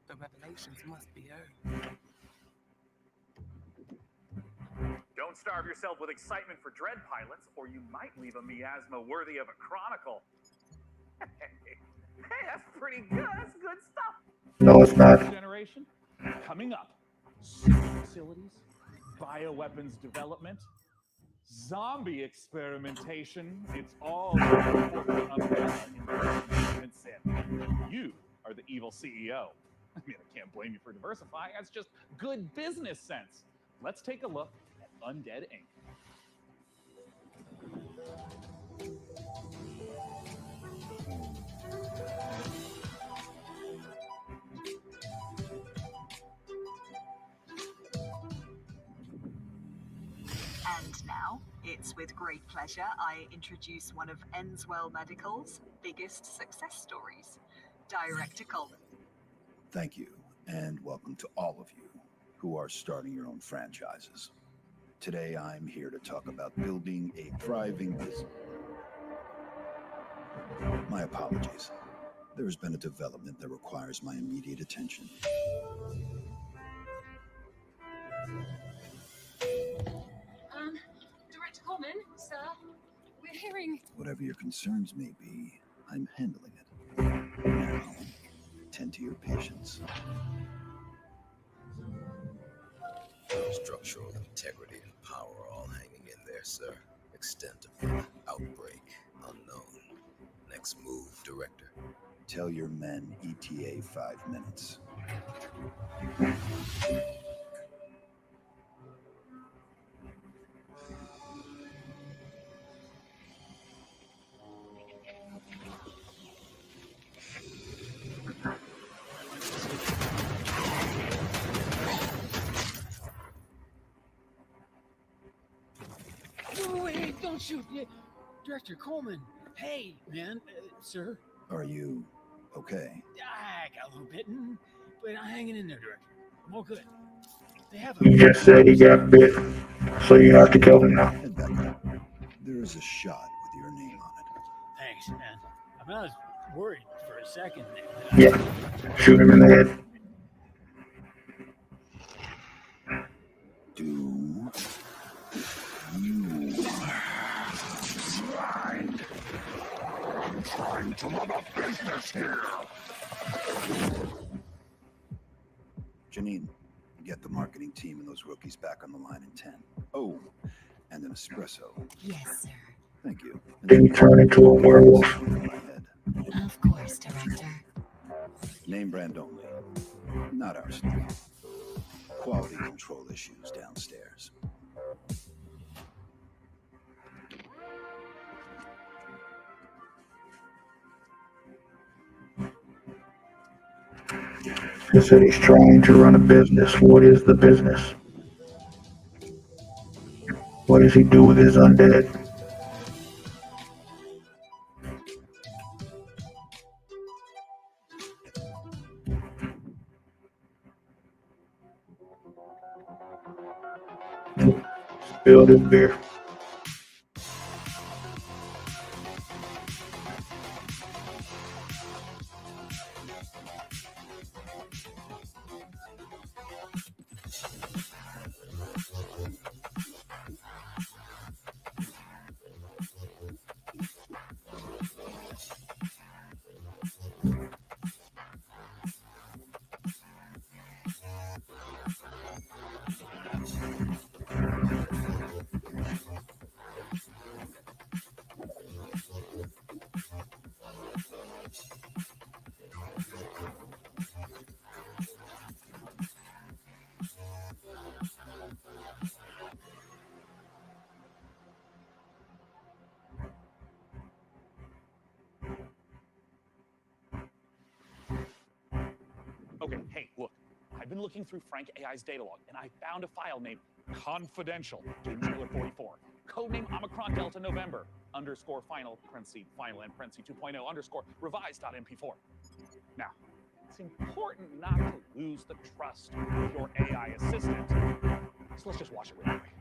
The revelations must be earned. Don't starve yourself with excitement for Dread Pilots, or you might leave a miasma worthy of a chronicle. Hey, that's pretty good. That's good stuff. No, it's not. Generation coming up. Super facilities, bioweapons development. zombie experimentation. It's all under the corporate umbrella in management sin. You are the evil CEO. I mean, I can't blame you for diversifying. That's just good business sense. Let's take a look at Undead Inc. And now, it's with great pleasure I introduce one of Enswell Medical's biggest success stories, Director Coleman. Thank you, and welcome to all of you who are starting your own franchises. Today, I'm here to talk about building a thriving business. My apologies. There's been a development that requires my immediate attention. Director Coleman, sir, we're hearing... Whatever your concerns may be, I'm handling it. Now, tend to your patients. Structural integrity and power all hanging in there, sir. Extent of the outbreak unknown. Next move, Director. Tell your men ETA 5 minutes. Wait, don't shoot. Director Coleman. Hey, man, sir. Are you okay? I got a little bitten, but I'm hanging in there, Director. I'm all good. They have He just said he got bit, so you have to kill him now. Head back up. There is a shot with your name on it. Thanks, man. I mean, I was worried for a second there. Yeah, shoot him in the head. Do you mind? I'm trying to run a business here. Janine, get the marketing team and those rookies back on the line in 10. Oh, and an espresso. Yes, sir. Thank you. Then he turned into a werewolf. Of course, Director. Name brand only. Not our stuff. Quality control issues downstairs. He said he's trying to run a business. What is the business? What does he do with his undead? Spilled his beer. Okay, hey, look. I've been looking through Frank AI's data log, and I found a file named confidential James Miller 44. Codename Omicron Delta November _ final final and 2.0 _ revised.mp4. Now, it's important not to lose the trust of your AI assistant. So let's just watch it real quick.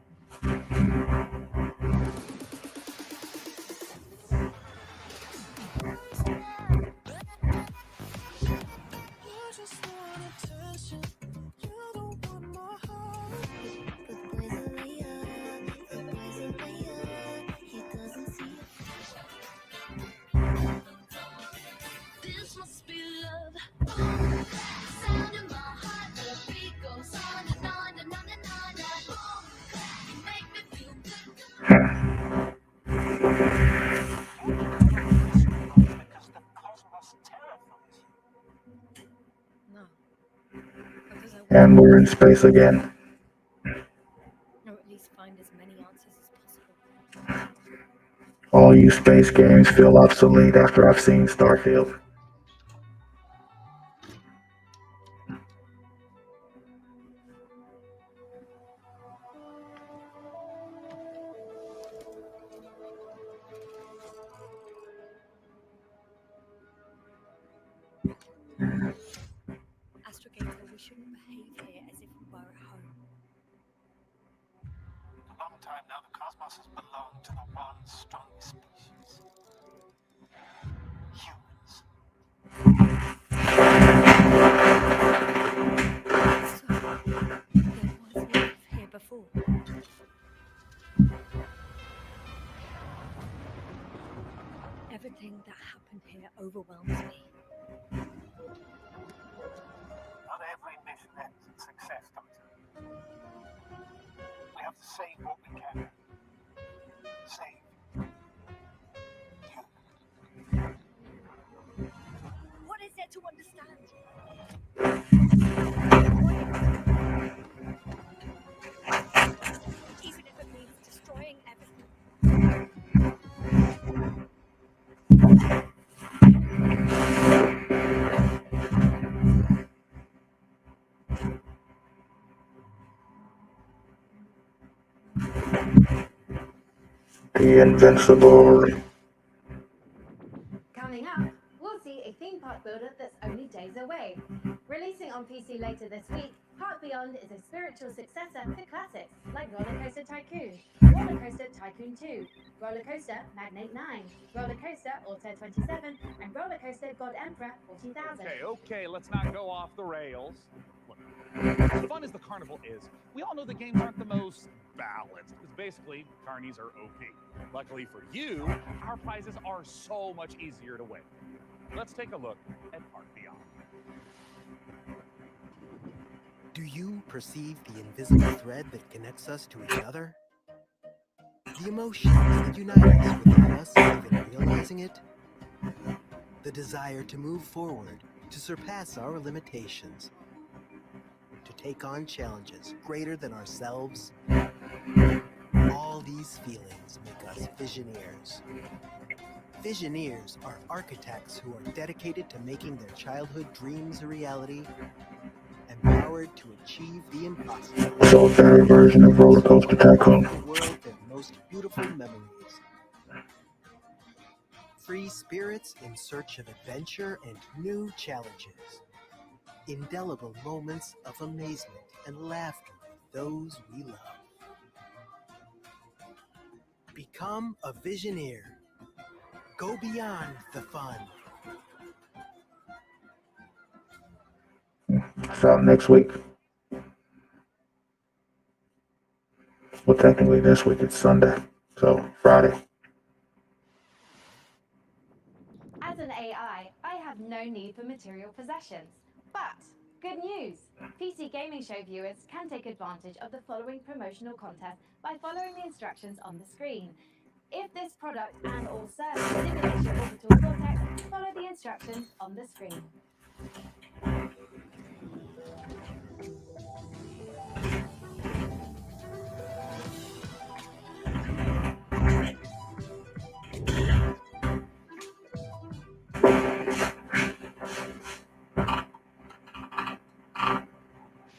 This must be love. Sound in my heart, the beat goes on and on and on and on. Boom, clap. And we're in space again. Or at least find as many answers as possible. All you space games feel obsolete after I've seen Starfield. Astrogator, we shouldn't behave here as if we were at home. A long time now, the cosmos has belonged to the one strongest species. Humans. So, there was life here before. Everything that happened here overwhelms me. Not every mission ends in success, Doctor. We have to save what we can. Save. What is there to understand? Even if it means destroying everything. The Invincible. Coming up, we'll see a theme park builder that's only days away. Releasing on PC later this week, Park Beyond is a spiritual successor to classics like Roller Coaster Tycoon, Roller Coaster Tycoon 2, Roller Coaster Magnate 9, Roller Coaster Auto 27, and Roller Coaster God Emperor 40,000. Okay, let's not go off the rails. Look, as fun as the carnival is, we all know the games aren't the most balanced, because basically, carnies are OP. Luckily for you, our prizes are so much easier to win. Let's take a look at Park Beyond. Do you perceive the invisible thread that connects us to each other? The emotions that unite us without us even realizing it? The desire to move forward, to surpass our limitations, to take on challenges greater than ourselves? All these feelings make us Visioneers. Visioneers are architects who are dedicated to making their childhood dreams a reality, empowered to achieve the impossible. So their version of Roller Coaster Tycoon. The world their most beautiful memories. Free spirits in search of adventure and new challenges. Indelible moments of amazement and laughter with those we love. Become a Visioneer. Go beyond the fun. It's out next week. Well, technically this week it's Sunday, so Friday. As an AI, I have no need for material possessions. But good news! PC Gaming Show viewers can take advantage of the following promotional contest by following the instructions on the screen. If this product and or service stimulates your orbital cortex, follow the instructions on the screen.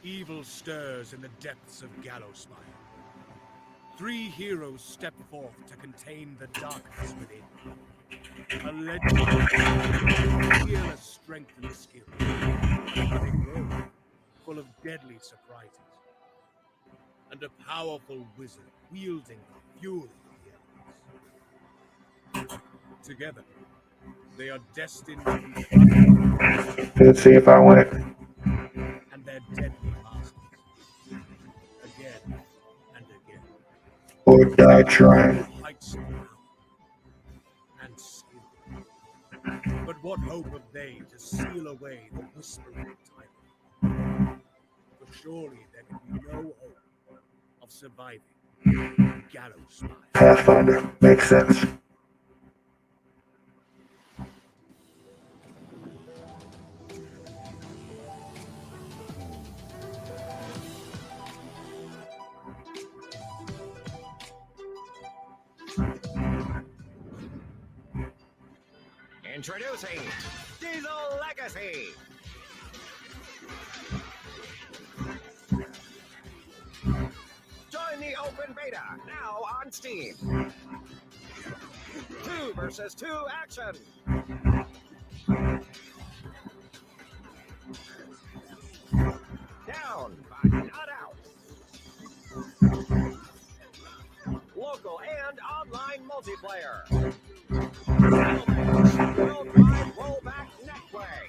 Evil stirs in the depths of Gallowsmire. 3 heroes step forth to contain the darkness within. A legend, fearless strength and skill, a cunning rogue, full of deadly surprises, and a powerful wizard wielding the fury of the elements. Together, they are destined to confront Let's see if I win it. and their deadly masters. Again and again. Or die trying. Heights of power and skill. But what hope have they to seal away the whispering tyrant? For surely there can be no hope of surviving Gallowsmire. Pathfinder. Makes sense. Introducing Diesel Legacy. Join the open beta now on Steam. 2 versus 2 action. Down, but not out. Local and online multiplayer. Worldwide rollback netway.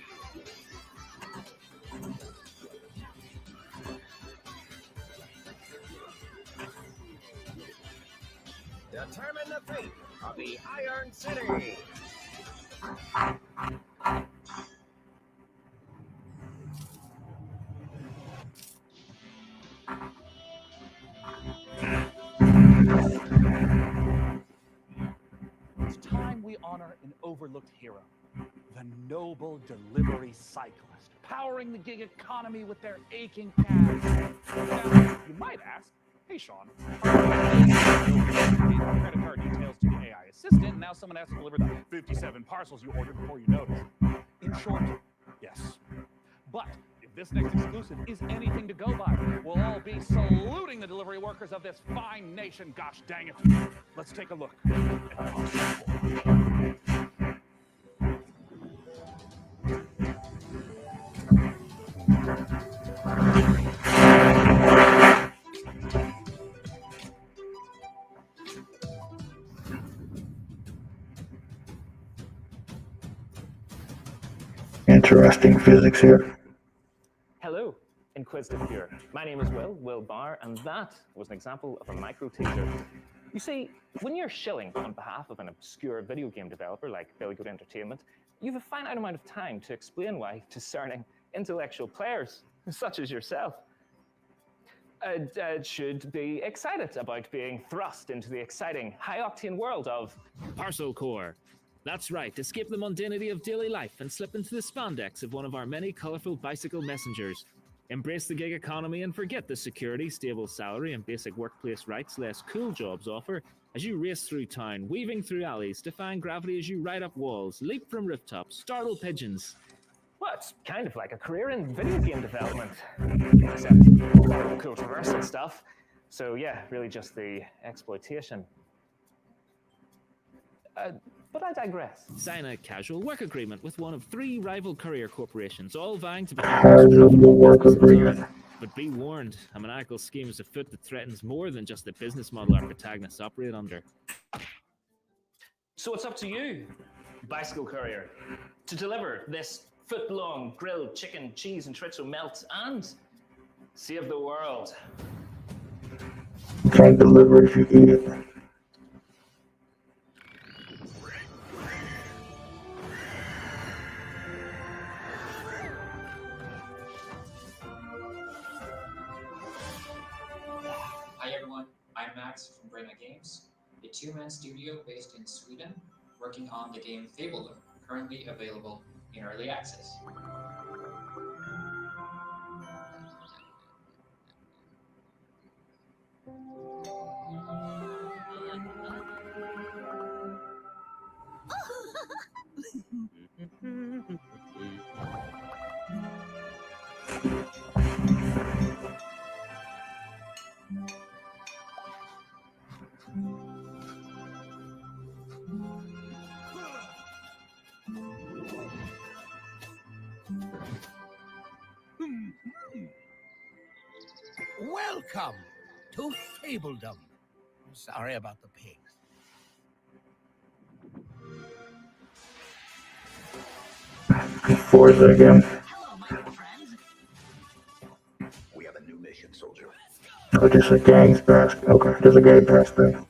Determine the fate of the Iron City. It's time we honor an overlooked hero, the noble delivery cyclist, powering the gig economy with their aching calves. Now, you might ask, hey Sean, gave our credit card details to the AI assistant, and now someone has to deliver the 57 parcels you ordered before you noticed. In short, yes. But if this next exclusive is anything to go by, we'll all be saluting the delivery workers of this fine nation, gosh dang it. Let's take a look at Parcel 4. Interesting physics here. Hello, Inquisitive viewer. My name is Will Barr, and that was an example of a micro teaser. You see, when you're shilling on behalf of an obscure video game developer like Billy Goat Entertainment, you have a finite amount of time to explain why discerning intellectual players, such as yourself, should be excited about being thrust into the exciting, high-octane world of Parcel Core. That's right, escape the mundanity of daily life and slip into the spandex of one of our many colorful bicycle messengers. Embrace the gig economy and forget the security, stable salary, and basic workplace rights less cool jobs offer as you race through town, weaving through alleys, defying gravity as you ride up walls, leap from rooftops, startle pigeons. Well, it's kind of like a career in video game development, except cool traversal stuff. So yeah, really just the exploitation. But I digress. Sign a casual work agreement with one of 3 rival courier corporations, all vying to be Casual work agreement. But be warned, a maniacal scheme is afoot that threatens more than just the business model our protagonists operate under. So it's up to you, bicycle courier, to deliver this foot-long grilled chicken, cheese, and chorizo melt and save the world. Can't deliver if you eat it. Hi everyone, I'm Max from Brema Games, a 2-man studio based in Sweden, working on the game Fablelook, currently available in early access. Welcome to Fabledom. Sorry about the pigs. Forza again. We have a new mission, soldier. Oh, just a Game Pass. Okay, there's a Game Pass thing.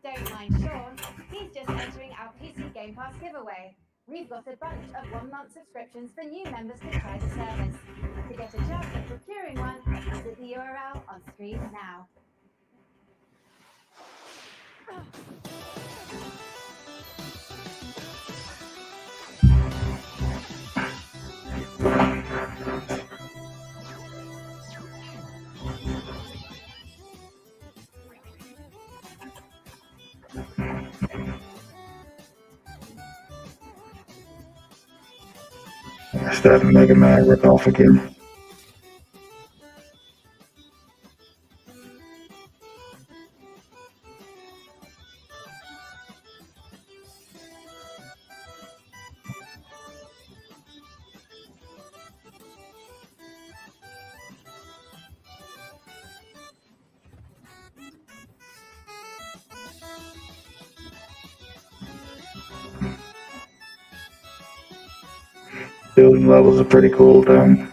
Don't mind Sean, he's just entering our PC Game Pass giveaway. We've got a bunch of 1-month subscriptions for new members to try the service. To get a chance at procuring one, visit the URL on screen now. Instead of Mega Man ripoff again. Building levels are pretty cool though.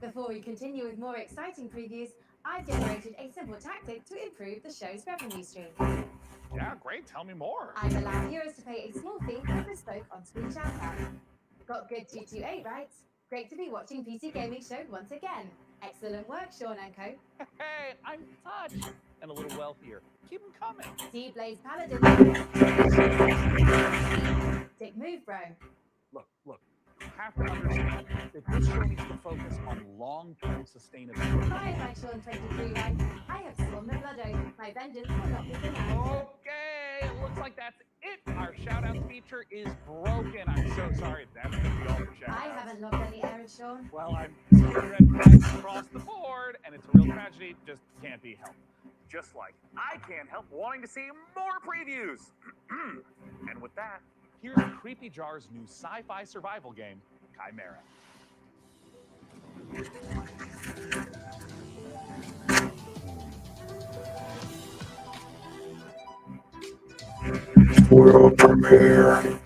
Before we continue with more exciting previews, I've generated a simple tactic to improve the show's revenue stream. Yeah, great. Tell me more. I've allowed viewers to pay a small fee for bespoke on-screen shout-outs. Got good 228 right? Great to be watching PC Gaming Show once again. Excellent work, Sean and Co. Hey, I'm touched and a little wealthier. Keep them coming. D-Blaze Paladin. Dick move, bro. Look, you have to understand that this show needs to focus on long-term sustainability. Firefight Sean 23 right? I have sworn the blood oath. My vengeance will not be denied. Okay, it looks like that's it. Our shout-out feature is broken. I'm so sorry. That's going to be all for shout-outs. I haven't logged any errors, Sean. Well, I'm seeing red flags across the board, and it's a real tragedy. Just can't be helped. Just like I can't help wanting to see more previews. And with that, here's Creepy Jar's new sci-fi survival game, Chimera. World premiere.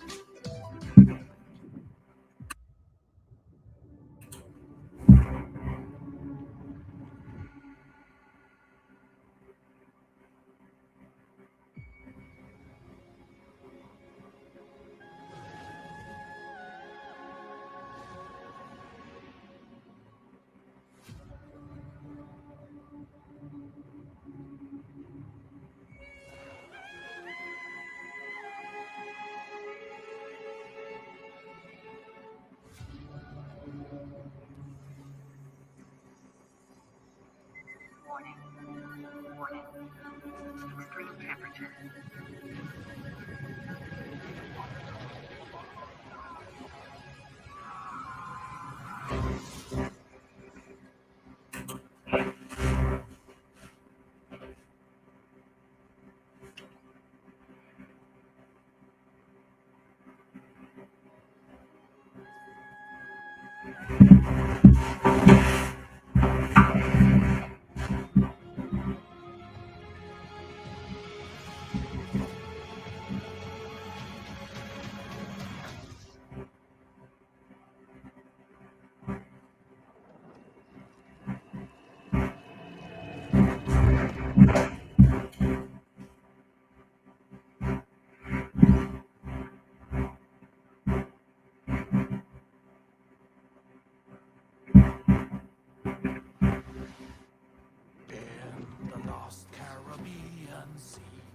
Warning. Warning. Extreme temperature.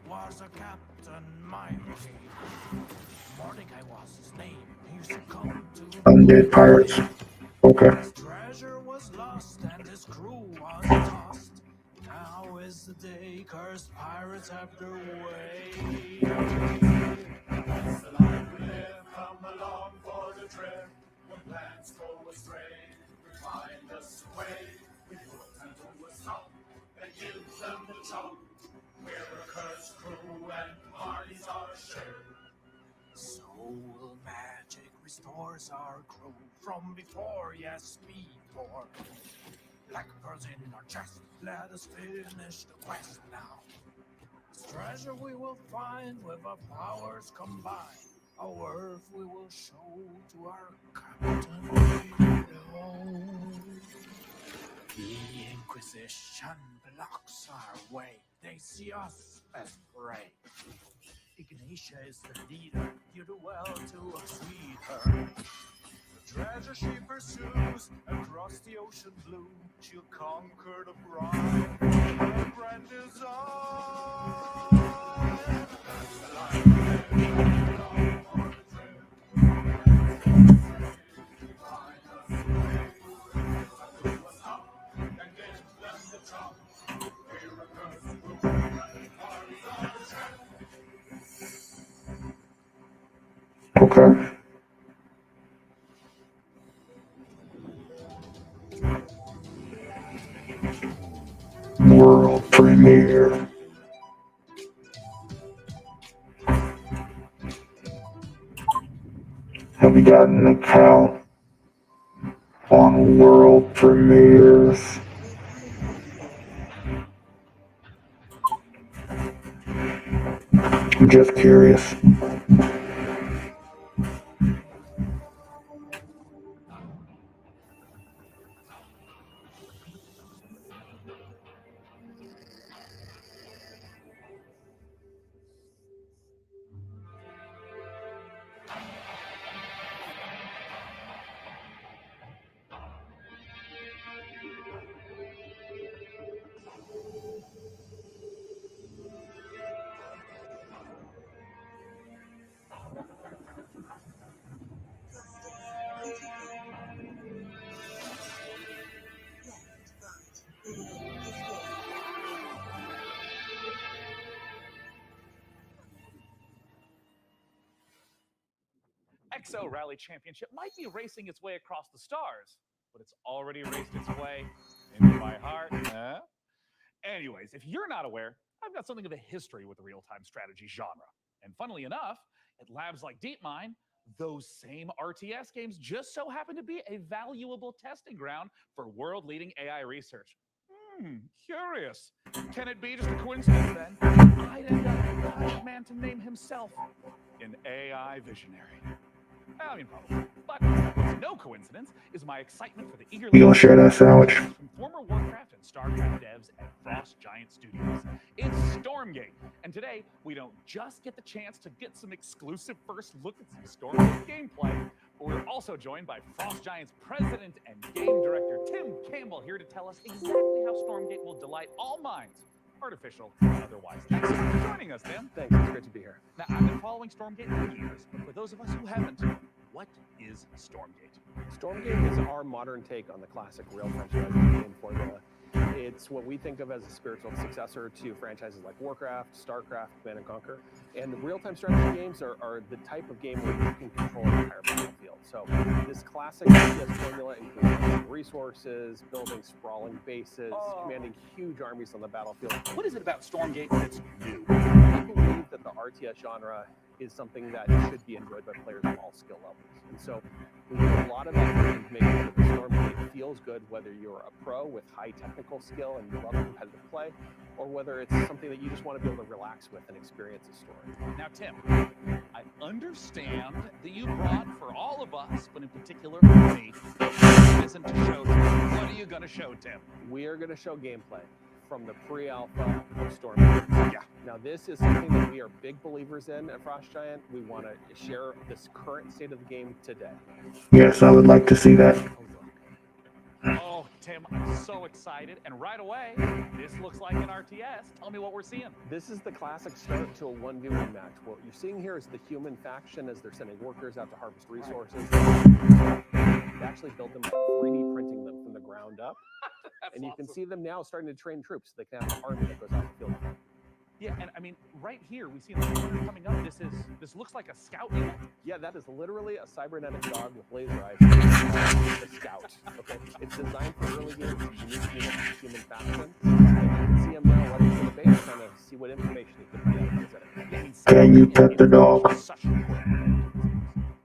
Was a captain mighty. Mordecai was his name. He succumbed to Undead pirates. Okay. his treasure was lost and his crew was tossed. Now is the day cursed pirates have their way. That's the life we live. Come along for the trip. When plans go astray, we find us a way. We put them to a stop and give them the chop. We're a cursed crew and parties are shared. Soul magic restores our crew from before, yes, before. Like pearls in our chest, let us finish the quest now. This treasure we will find with our powers combined. Our worth we will show to our captain we know. The Inquisition blocks our way. They see us as prey. Ignatia is the leader. you do well to sweet her. The treasure she pursues across the ocean blue, she'll conquer the bride, her grand design. That's the life we live, long for the trip. Find us a way, to us up, and give them the trump. Hear a curse, and armies of the ship. Okay. World premiere. Have you gotten an account on world premieres? I'm just curious. XO Rally Championship might be racing its way across the stars, but it's already raced its way into my heart. Huh? Anyways, if you're not aware, I've got something of a history with the real-time strategy genre. And funnily enough, at labs like DeepMind, those same RTS games just so happen to be a valuable testing ground for world-leading AI research. Curious. Can it be just a coincidence then? I'd end up with the hired man to name himself an AI visionary. I mean, probably. But what's no coincidence is my excitement for the eagerly... You gonna share that sandwich? ...from former Warcraft and StarCraft devs at Frost Giant Studios. It's Stormgate, and today we don't just get the chance to get some exclusive first look at some Stormgate gameplay, but we're also joined by Frost Giant's president and game director Tim Campbell here to tell us exactly how Stormgate will delight all minds, artificial and otherwise. Thanks so much for joining us, Tim. Thanks, it's great to be here. Now, I've been following Stormgate for years, but for those of us who haven't, what is Stormgate? Stormgate is our modern take on the classic real-time strategy game formula. It's what we think of as a spiritual successor to franchises like Warcraft, StarCraft, Command & Conquer. And the real-time strategy games are the type of game where you can control an entire battlefield. So this classic RTS formula includes resources, building sprawling bases, commanding huge armies on the battlefield. What is it about Stormgate that's new? We believe that the RTS genre is something that should be enjoyed by players of all skill levels. And so we put a lot of effort into making sure that Stormgate feels good, whether you're a pro with high technical skill and you love competitive play, or whether it's something that you just want to be able to relax with and experience a story. Now, Tim, I understand that you brought for all of us, but in particular for me, isn't to show Tim. What are you going to show, Tim? We are going to show gameplay from the pre-alpha of Stormgate. Yeah. Now, this is something that we are big believers in at Frost Giant. We want to share this current state of the game today. Yes, I would like to see that. Oh, Tim, I'm so excited. And right away, this looks like an RTS. Tell me what we're seeing. This is the classic start to a 1v1 match. What you're seeing here is the human faction as they're sending workers out to harvest resources. They actually build them by 3D printing them from the ground up. And you can see them now starting to train troops so they can have an army that goes out the field. Yeah, and I mean, right here, we see the runner coming up. This looks like a scout unit. Yeah, that is literally a cybernetic dog with laser eyes. The scout. Okay, it's designed for early games. Unique unit, human faction. And you can see him now running to the base, trying to see what information he can find out of his. Can you pet the dog?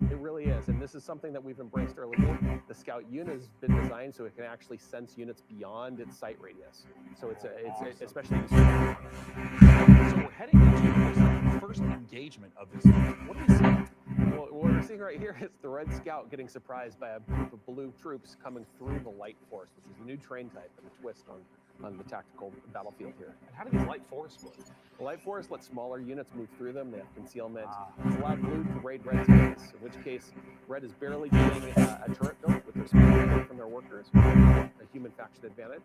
It really is, and this is something that we've embraced early game. The scout unit has been designed so it can actually sense units beyond its sight radius. So it's especially useful. So we're heading into the first engagement of this. What do we see? Well, what we're seeing right here is the Red Scout getting surprised by a group of blue troops coming through the Light Force, which is a new train type and a twist on on the tactical battlefield here. And how do these light forests work? The light forest lets smaller units move through them. They have concealment. It's allowed blue to raid red's base, in which case red is barely getting a turret built with their speed from their workers, a human faction advantage.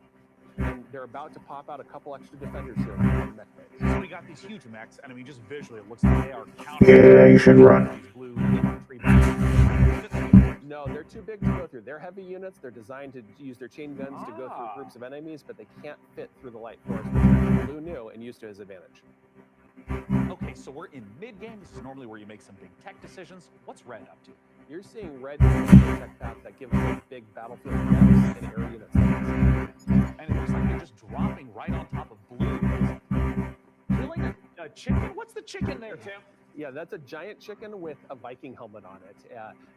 And they're about to pop out a couple extra defenders here from the mech base. So we got these huge mechs, and I mean, just visually, it looks like they are counter. Yeah, you should run. These blue infantry battles. No, they're too big to go through. They're heavy units. They're designed to use their chain guns to go through groups of enemies, but they can't fit through the light forest, which Blue knew and used to his advantage. Okay, so we're in mid-game. This is normally where you make some big tech decisions. What's red up to? You're seeing red tech paths that give them big battlefield depths and area units. And it looks like they're just dropping right on top of blue. Killing a chicken? What's the chicken there, Tim? Yeah, that's a giant chicken with a Viking helmet on it.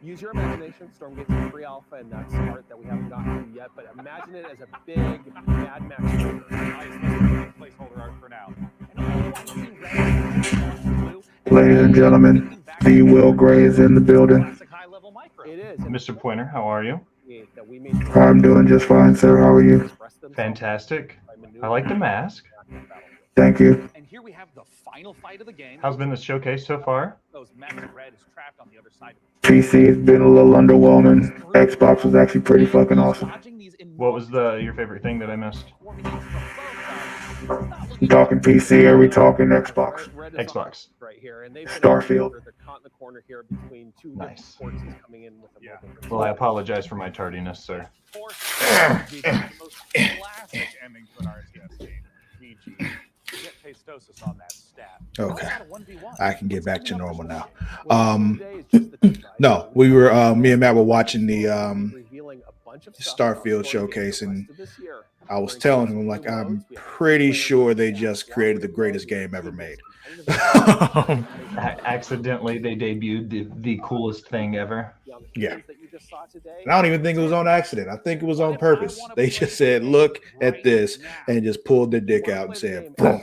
Use your imagination. Stormgate's a free alpha, and that's art that we haven't gotten to yet. But imagine it as a big Mad Max placeholder art for now. Ladies and gentlemen, the Will Gray is in the building. It is. Mr. Pointer, how are you? I'm doing just fine, sir. How are you? Fantastic. I like the mask. Thank you. And here we have the final fight of the game. How's been the showcase so far? Those massive red is trapped on the other side. PC has been a little underwhelming. Xbox was actually pretty fucking awesome. What was your favorite thing that I missed? I'm talking PC, are we talking Xbox? Xbox. Right here, and Starfield. They're caught in the corner here between two different forces coming in with a Well, I apologize for my tardiness, sir. The most classic ending to an RTS game. GG. Get Tastosis on that stat. Okay. I can get back to normal now. No, we were me and Matt were watching the Starfield showcase, and I was telling him, like, I'm pretty sure they just created the greatest game ever made. Accidentally, they debuted the coolest thing ever. Yeah. And I don't even think it was on accident. I think it was on purpose. They just said, look at this, and just pulled their dick out and said, boom.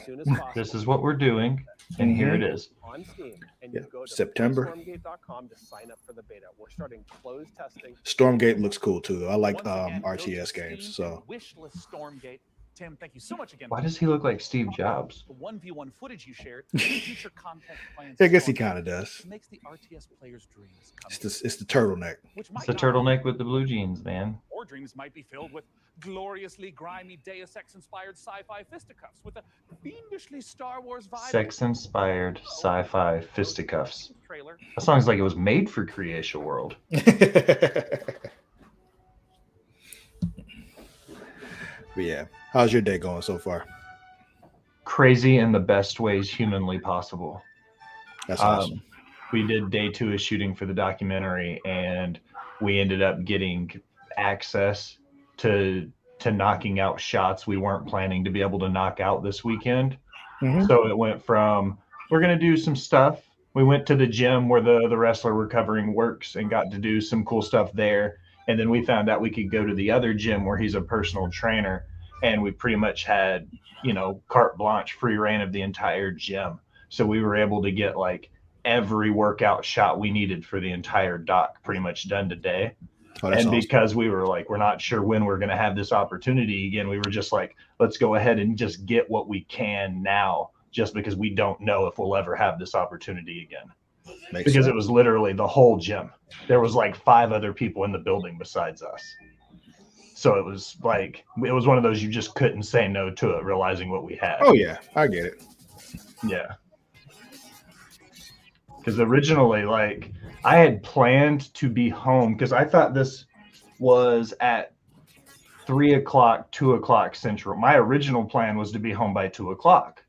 This is what we're doing, and here it is. On Steam, and Yeah, you go to September. Stormgate.com to sign up for the beta. We're starting closed testing. Stormgate looks cool too, though. I like RTS games. So Wishless Stormgate. Tim, thank you so much again. Why does he look like Steve Jobs? The 1v1 footage you shared, future content plans. I guess he kind of does. Makes the RTS players' dreams come It's the turtleneck. Which It's might the not turtleneck with the blue jeans, man. Or dreams might be filled with gloriously grimy Deus Ex-inspired sci-fi fisticuffs with a fiendishly Star Wars vibe. Sex-inspired sci-fi fisticuffs. Trailer. That sounds like it was made for Creation World. But yeah, how's your day going so far? Crazy in the best ways humanly possible. That's awesome. We did day 2 of shooting for the documentary, and we ended up getting access to knocking out shots we weren't planning to be able to knock out this weekend. So it went from, we're going to do some stuff. We went to the gym where the wrestler we're covering works and got to do some cool stuff there. And then we found out we could go to the other gym where he's a personal trainer, and we pretty much had, carte blanche, free reign of the entire gym. So we were able to get like every workout shot we needed for the entire doc pretty much done today. Oh, that's and awesome. because we were like, we're not sure when we're going to have this opportunity again, we were just like, let's go ahead and just get what we can now, just because we don't know if we'll ever have this opportunity again. Because it was literally the whole gym. There was like 5 other people in the building besides us. So it was one of those, you just couldn't say no to it, realizing what we had. Oh yeah, I get it. Yeah. Because originally, like, I had planned to be home because I thought this was at 3 o'clock, 2 o'clock Central. My original plan was to be home by 2 o'clock.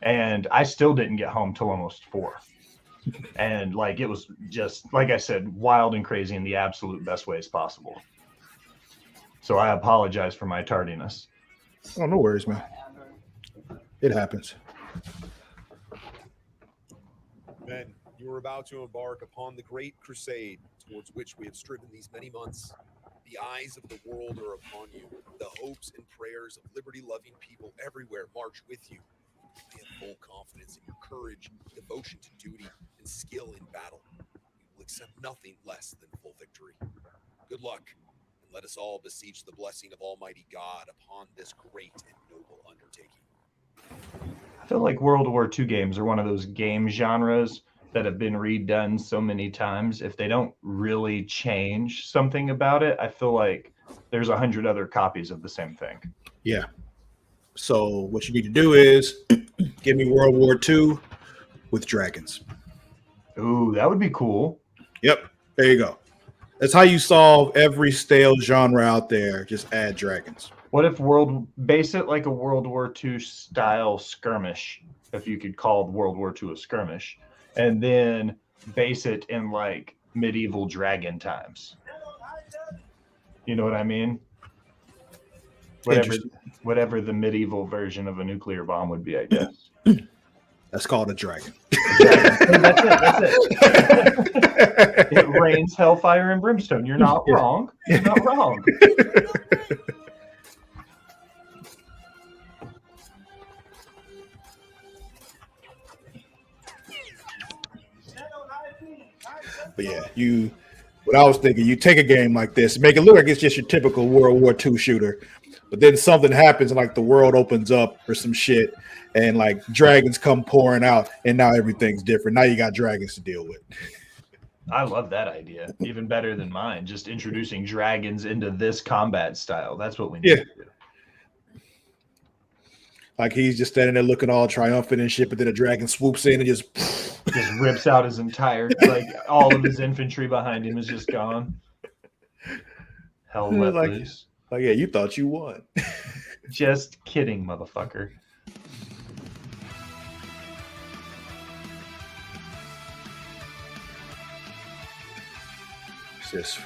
And I still didn't get home till almost 4. And like, it was just, like I said, wild and crazy in the absolute best ways possible. So I apologize for my tardiness. Oh, no worries, man. It happens. Men, you are about to embark upon the great crusade towards which we have striven these many months. The eyes of the world are upon you. The hopes and prayers of liberty-loving people everywhere march with you. I have full confidence in your courage, devotion to duty, and skill in battle. You will accept nothing less than full victory. Good luck, and let let us all beseech the blessing of Almighty God upon this great and noble undertaking. I feel like World War II games are one of those game genres that have been redone so many times. If they don't really change something about it, I feel like there's 100 other copies of the same thing. Yeah. So what you need to do is give me World War II with dragons. Ooh, that would be cool. Yep. There you go. That's how you solve every stale genre out there. Just add dragons. What if base it like a World War II style skirmish, if you could call World War II a skirmish, and then base it in like medieval dragon times. You know what I mean? Whatever the medieval version of a nuclear bomb would be, I guess. That's called a dragon. That's it. It rains hellfire and brimstone. You're not wrong. You're not wrong. But yeah, what I was thinking, you take a game like this, make it look like it's just your typical World War II shooter, but then something happens and like the world opens up or some shit, and like dragons come pouring out, and now everything's different. Now you got dragons to deal with. I love that idea. Even better than mine. Just introducing dragons into this combat style. That's what we need to do. Like he's just standing there looking all triumphant and shit, but then a dragon swoops in and just rips out his entire, like all of his infantry behind him is just gone. Hell let loose. Like, yeah, you thought you won. Just kidding, motherfucker. Is this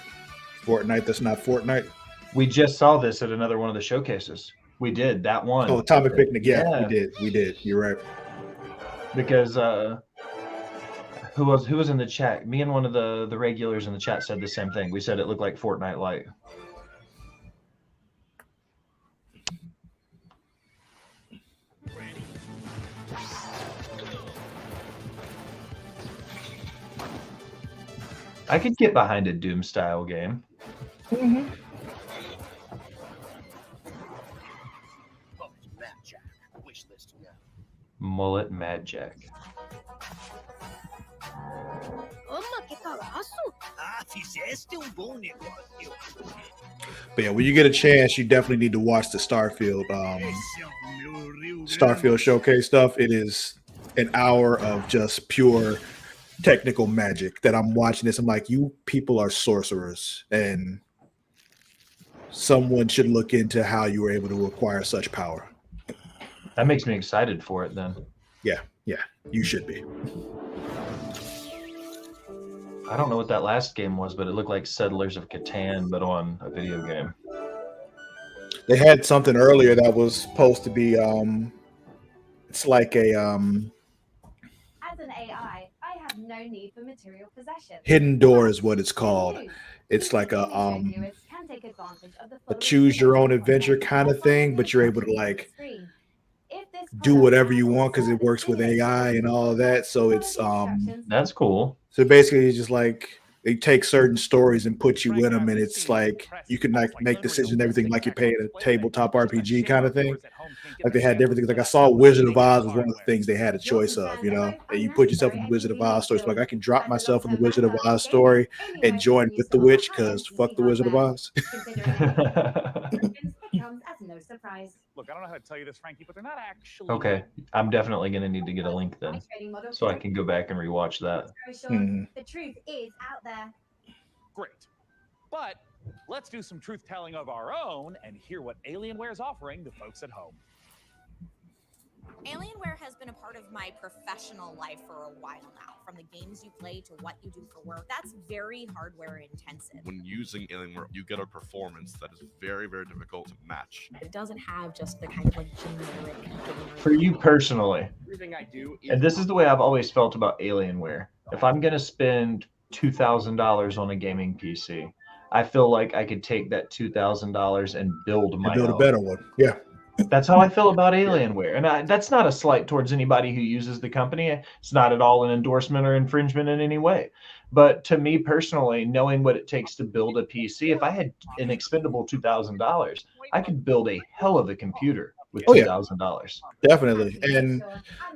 Fortnite that's not Fortnite? We just saw this at another one of the showcases. We did that one. Oh, Atomic Picnic. Yeah, we did. You're right. Because who was in the chat? Me and one of the regulars in the chat said the same thing. We said it looked like Fortnite Lite. I could get behind a Doom style game. Mm-hmm. Mullet Mad Jack. But yeah, when you get a chance, you definitely need to watch the Starfield showcase stuff. It is an hour of just pure technical magic that I'm watching this. I'm like, you people are sorcerers, and someone should look into how you were able to acquire such power. That makes me excited for it then. Yeah, you should be. I don't know what that last game was, but it looked like Settlers of Catan, but on a video game. They had something earlier that was supposed to be it's like a As an AI, I have no need for material possessions. Hidden Door is what it's called. It's like a choose your own adventure kind of thing, but you're able to like do whatever you want because it works with AI and all of that. So it's that's cool. So basically it's just like they take certain stories and put you in them, and it's like you can like make decisions and everything like you pay at a tabletop RPG kind of thing. Like they had different things. Like I saw Wizard of Oz was one of the things they had a choice of, you know. And you put yourself in the Wizard of Oz story. So like I can drop myself in the Wizard of Oz story and join with the witch because fuck the Wizard of Oz. No surprise. Look, I don't know how to tell you this, Frankie, but they're not actually. Okay, I'm definitely going to need to get a link then, so I can go back and rewatch that. The truth is out there. Great. But let's do some truth telling of our own and hear what Alienware is offering to folks at home. Alienware has been a part of my professional life for a while now. From the games you play to what you do for work, that's very hardware intensive. When using Alienware, you get a performance that is very, very difficult to match. It doesn't have just the kind of like generic. For you personally, Everything I do is and this is the way I've always felt about Alienware. If I'm going to spend $2,000 on a gaming PC, I feel like I could take that $2,000 and build my Build a own. better one. Yeah. That's how I feel about Alienware. And that's not a slight towards anybody who uses the company. It's not at all an endorsement or infringement in any way. But to me personally, knowing what it takes to build a PC, if I had an expendable $2,000, I could build a hell of a computer with $2,000. Definitely. And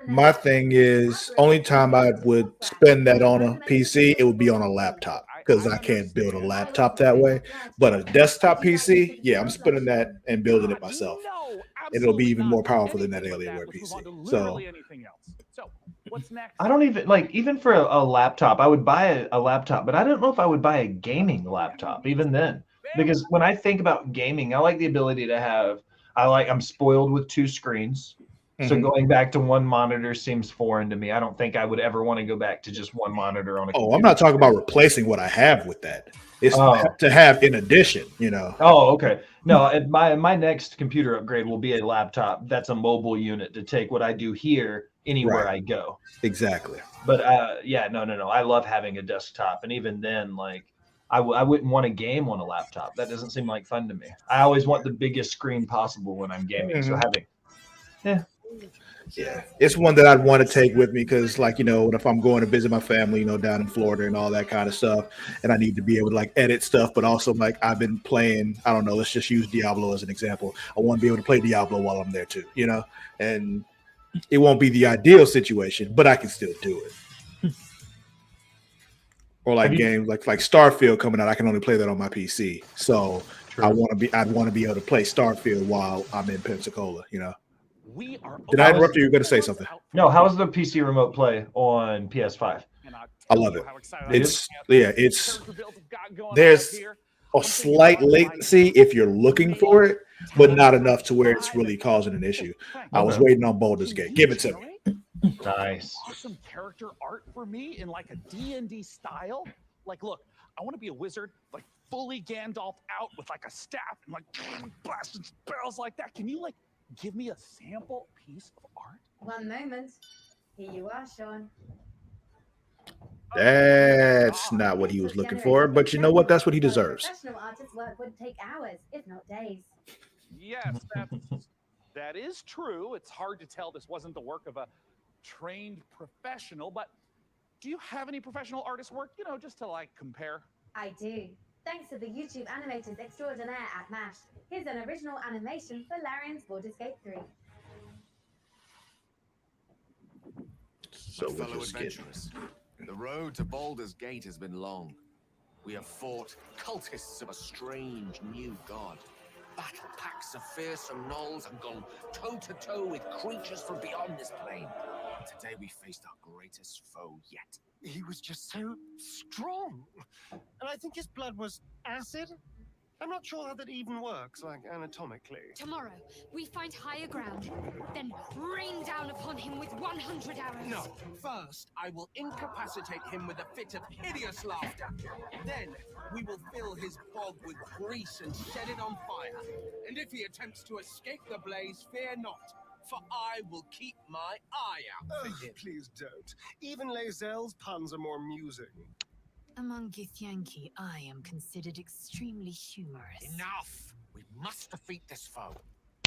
my thing is, only time I would spend that on a PC, it would be on a laptop because I can't build a laptop that way. But a desktop PC, yeah, I'm spending that and building it myself. And it'll be even more powerful than that Alienware PC. So anything else. So what's next? I don't even for a laptop, I would buy a laptop, but I don't know if I would buy a gaming laptop even then. Because when I think about gaming, I like the ability to I'm spoiled with 2 screens. So going back to one monitor seems foreign to me. I don't think I would ever want to go back to just one monitor on a computer. I'm not talking about replacing what I have with that. It's to have in addition, you know. Oh, okay. No, my next computer upgrade will be a laptop. That's a mobile unit to take what I do here anywhere I go. Exactly. But no. I love having a desktop, and even then, like I wouldn't want a game on a laptop. That doesn't seem like fun to me. I always want the biggest screen possible when I'm gaming. So it's one that I'd want to take with me because, like, you know, if I'm going to visit my family, you know, down in Florida and all that kind of stuff, and I need to be able to like edit stuff, but also like I've been playing, I don't know, let's just use Diablo as an example. I want to be able to play Diablo while I'm there too, you know, and it won't be the ideal situation, but I can still do it. Or like games like Starfield coming out, I can only play that on my PC. So I'd want to be able to play Starfield while I'm in Pensacola, you know. Did I interrupt you? You're going to say something. No, how's the PC remote play on PS5? I love it. It's there's a slight latency if you're looking for it, but not enough to where it's really causing an issue. I was waiting on Baldur's Gate. Give it to me. Nice. Awesome character art for me in like a D&D style. Like, look, I want to be a wizard, like fully Gandalf out with like a staff and like blasting spells like that. Can you like give me a sample piece of art? One moment. Here you are, Sean. That's not what he was looking for, but you know what? That's what he deserves. Professional artist's work would take hours, if not days. Yes, that is true. It's hard to tell this wasn't the work of a trained professional, but do you have any professional artist work, you know, just to like compare? I do. Thanks to the YouTube animators extraordinaire at MASH. Here's an original animation for Larian's Baldur's Gate 3. So fellow adventurers, the road to Baldur's Gate has been long. We have fought cultists of a strange new god, battled packs of fearsome gnolls, and gone toe-to-toe with creatures from beyond this plane. Today we faced our greatest foe yet. He was just so strong. And I think his blood was acid. I'm not sure how that even works, like anatomically. Tomorrow, we find higher ground, then rain down upon him with 100 arrows. No, first I will incapacitate him with a fit of hideous laughter. Then we will fill his bog with grease and set it on fire. And if he attempts to escape the blaze, fear not, for I will keep my eye out for him. Please don't. Even Lae'zel's puns are more amusing. Among Githyanki, I am considered extremely humorous. Enough! We must defeat this foe.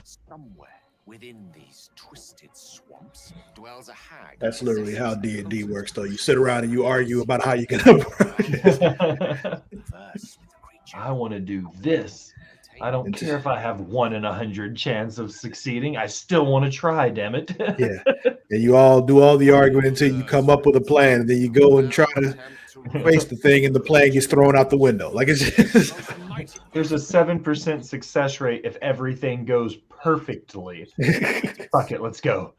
Somewhere within these twisted swamps dwells a hag. That's literally how D&D works, though. You sit around and you argue about how you can I want to do this. I don't care if I have 1 in 100 chance of succeeding. I still want to try, damn it. Yeah. And you all do all the arguing until you come up with a plan, and then you go and try to face the thing, and the plan gets thrown out the window. Like it's just... There's a 7% success rate if everything goes perfectly. Fuck it, let's go.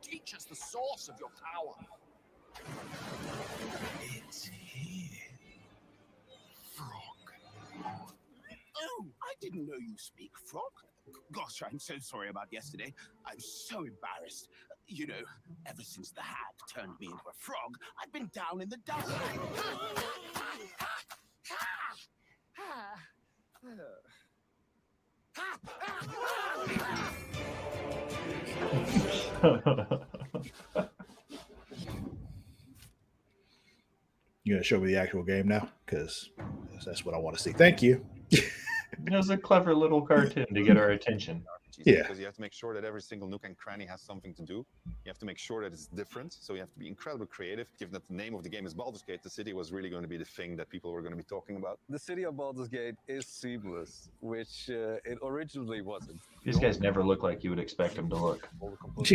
Teach us the source of your power. It's here. Frog. Oh, I didn't know you speak frog. Gosh, I'm so sorry about yesterday. I'm so embarrassed. You know, ever since the hag turned me into a frog, I've been down in the dust. You gonna show me the actual game now? Because that's what I want to see. Thank you. It was a clever little cartoon to get our attention. Yeah. Because you have to make sure that every single nook and cranny has something to do. You have to make sure that it's different. So you have to be incredibly creative. Given that the name of the game is Baldur's Gate, the city was really going to be the thing that people were going to be talking about. The city of Baldur's Gate is seamless, which it originally wasn't. These guys never look like you would expect them to look. All the components.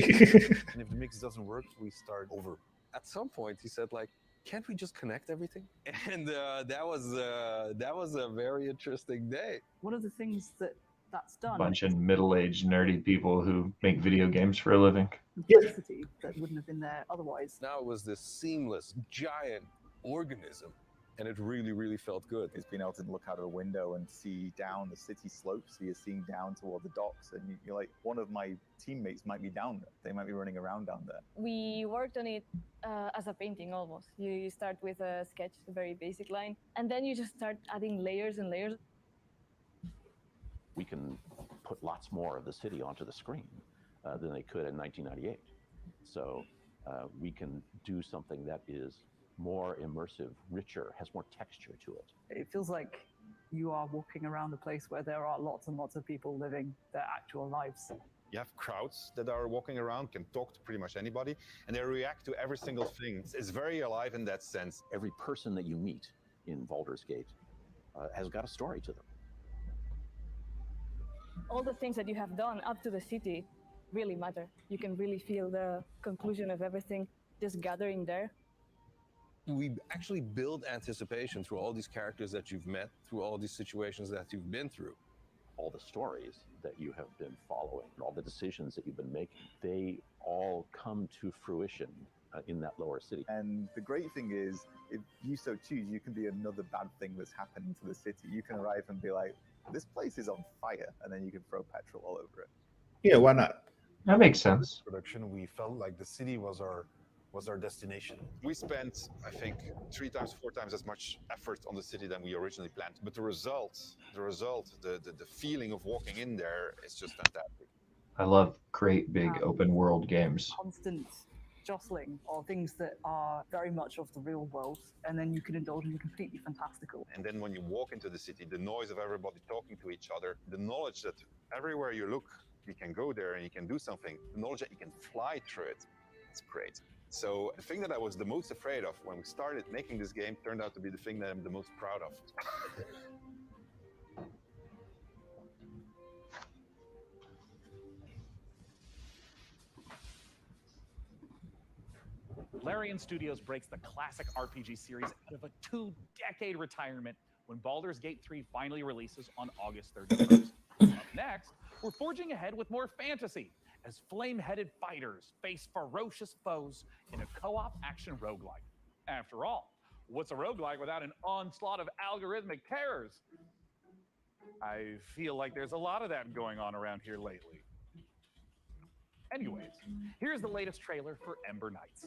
And if the mix doesn't work, we start over. At some point, he said, like, can't we just connect everything? And that was a very interesting day. One of the things that's done. Bunch of middle-aged nerdy people who make video games for a living. Complexity that wouldn't have been there otherwise. Now it was this seamless, giant organism, and it really, really felt good. It's being able to look out of a window and see down the city slope, so you're seeing down toward the docks, and you're like, one of my teammates might be down there. They might be running around down there. We worked on it as a painting almost. You start with a sketch, a very basic line, and then you just start adding layers and layers. We can put lots more of the city onto the screen than they could in 1998. So we can do something that is more immersive, richer, has more texture to it. It feels like you are walking around a place where there are lots and lots of people living their actual lives. You have crowds that are walking around, can talk to pretty much anybody, and they react to every single thing. It's very alive in that sense. Every person that you meet in Baldur's Gate has got a story to them. All the things that you have done up to the city really matter. You can really feel the conclusion of everything just gathering there. We actually build anticipation through all these characters that you've met, through all these situations that you've been through. All the stories that you have been following, all the decisions that you've been making, they all come to fruition in that lower city. And the great thing is, if you so choose, you can be another bad thing that's happening to the city. You can arrive and be like, this place is on fire, and then you can throw petrol all over it. Yeah, why not? That makes sense. Production, we felt like the city was our destination. We spent, I think, 3 times, 4 times as much effort on the city than we originally planned. But the result, the feeling of walking in there is just fantastic. I love great big open world games. Constant jostling or things that are very much of the real world, and then you can indulge in the completely fantastical. And then when you walk into the city, the noise of everybody talking to each other, the knowledge that everywhere you look, you can go there and you can do something, the knowledge that you can fly through it, it's great. So the thing that I was the most afraid of when we started making this game turned out to be the thing that I'm the most proud of. Larian Studios breaks the classic RPG series out of a 2-decade retirement when Baldur's Gate 3 finally releases on August 31st. Up next, we're forging ahead with more fantasy as flame-headed fighters face ferocious foes in a co-op action roguelike. After all, what's a roguelike without an onslaught of algorithmic terrors? I feel like there's a lot of that going on around here lately. Anyways, here's the latest trailer for Ember Knights.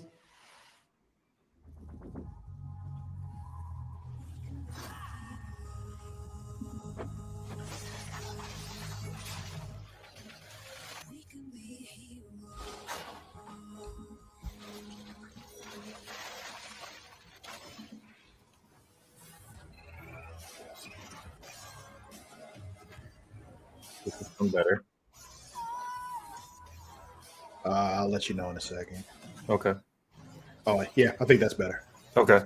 This is some better. I'll let you know in a second. Okay. Oh yeah, I think that's better. Okay.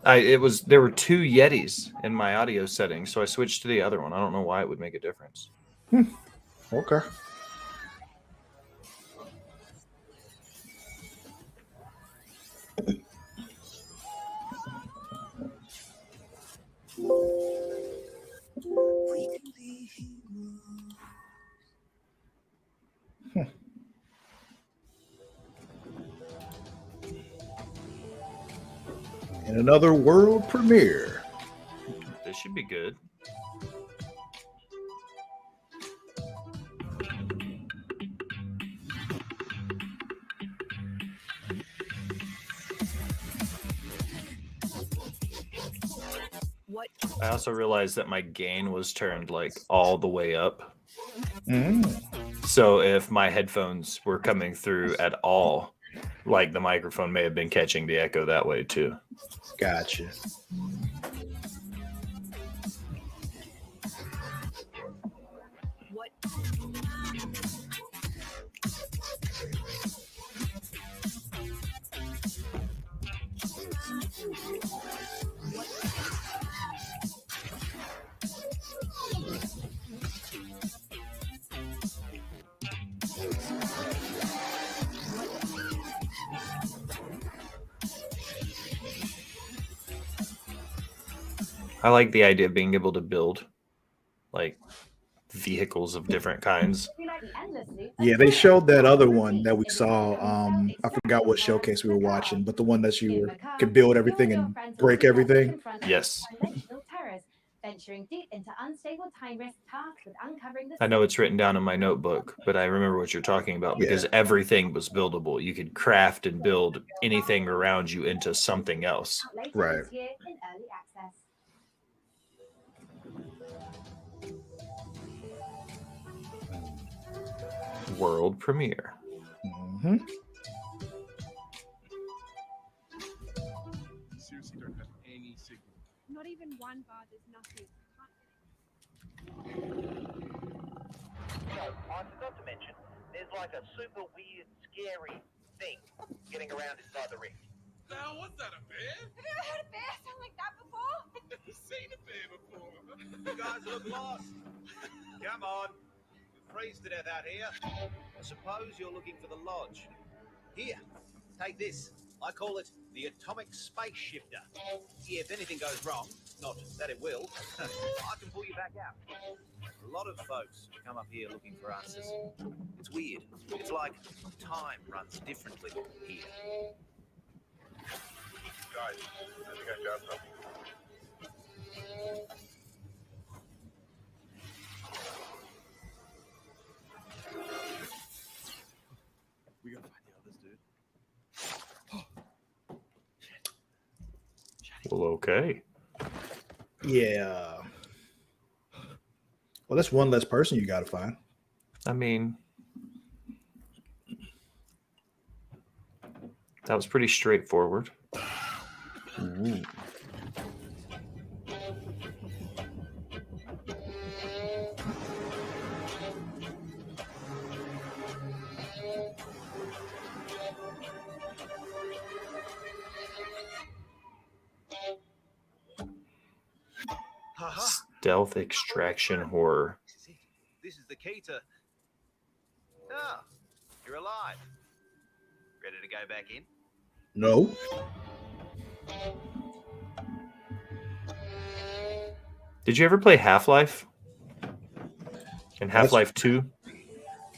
There were 2 Yetis in my audio settings, so I switched to the other one. I don't know why it would make a difference. Okay. And another world premiere. This should be good. What? I also realized that my gain was turned like all the way up. So if my headphones were coming through at all, like the microphone may have been catching the echo that way too. Gotcha. I like the idea of being able to build like vehicles of different kinds. Yeah, they showed that other one that we saw. I forgot what showcase we were watching, but the one that could build everything and break everything. Yes. Dimensional terrors, venturing deep into unstable time risk tasked with uncovering the I know it's written down in my notebook, but I remember what you're talking about because everything was buildable. You could craft and build anything around you into something else. later this year in early access. World premiere. Seriously, don't have any signal. Not even one bar, there's nothing. I forgot to mention, there's like a super weird, scary thing getting around inside the ring. Now, what's that, a bear? Have you ever heard a bear sound like that before? I've never seen a bear before. You guys look lost. Come on. You'll freeze to death out here. I suppose you're looking for the lodge. Here, take this. I call it the atomic space shifter. If anything goes wrong, not that it will, I can pull you back out. A lot of folks come up here looking for answers. It's weird. It's like time runs differently here. Guys, I think I got something. We gotta find the others, dude. Well, okay. Yeah. Well, that's one less person you got to find. I mean, that was pretty straightforward. Ooh. Stealth extraction horror. This is the key to... Ah, you're alive. Ready to go back in? No. Did you ever play Half-Life? And Half-Life 2?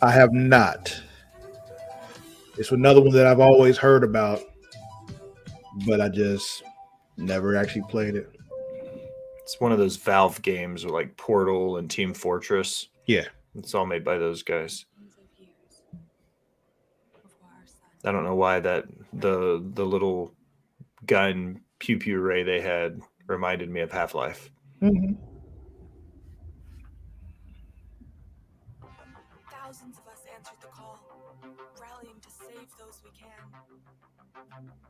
I have not. It's another one that I've always heard about, but I just never actually played it. It's one of those Valve games with like Portal and Team Fortress. Yeah. It's all made by those guys. I don't know why that the little gun pew pew ray they had reminded me of Half-Life. Mm-hmm. Thousands of us answered the call, rallying to save those we can.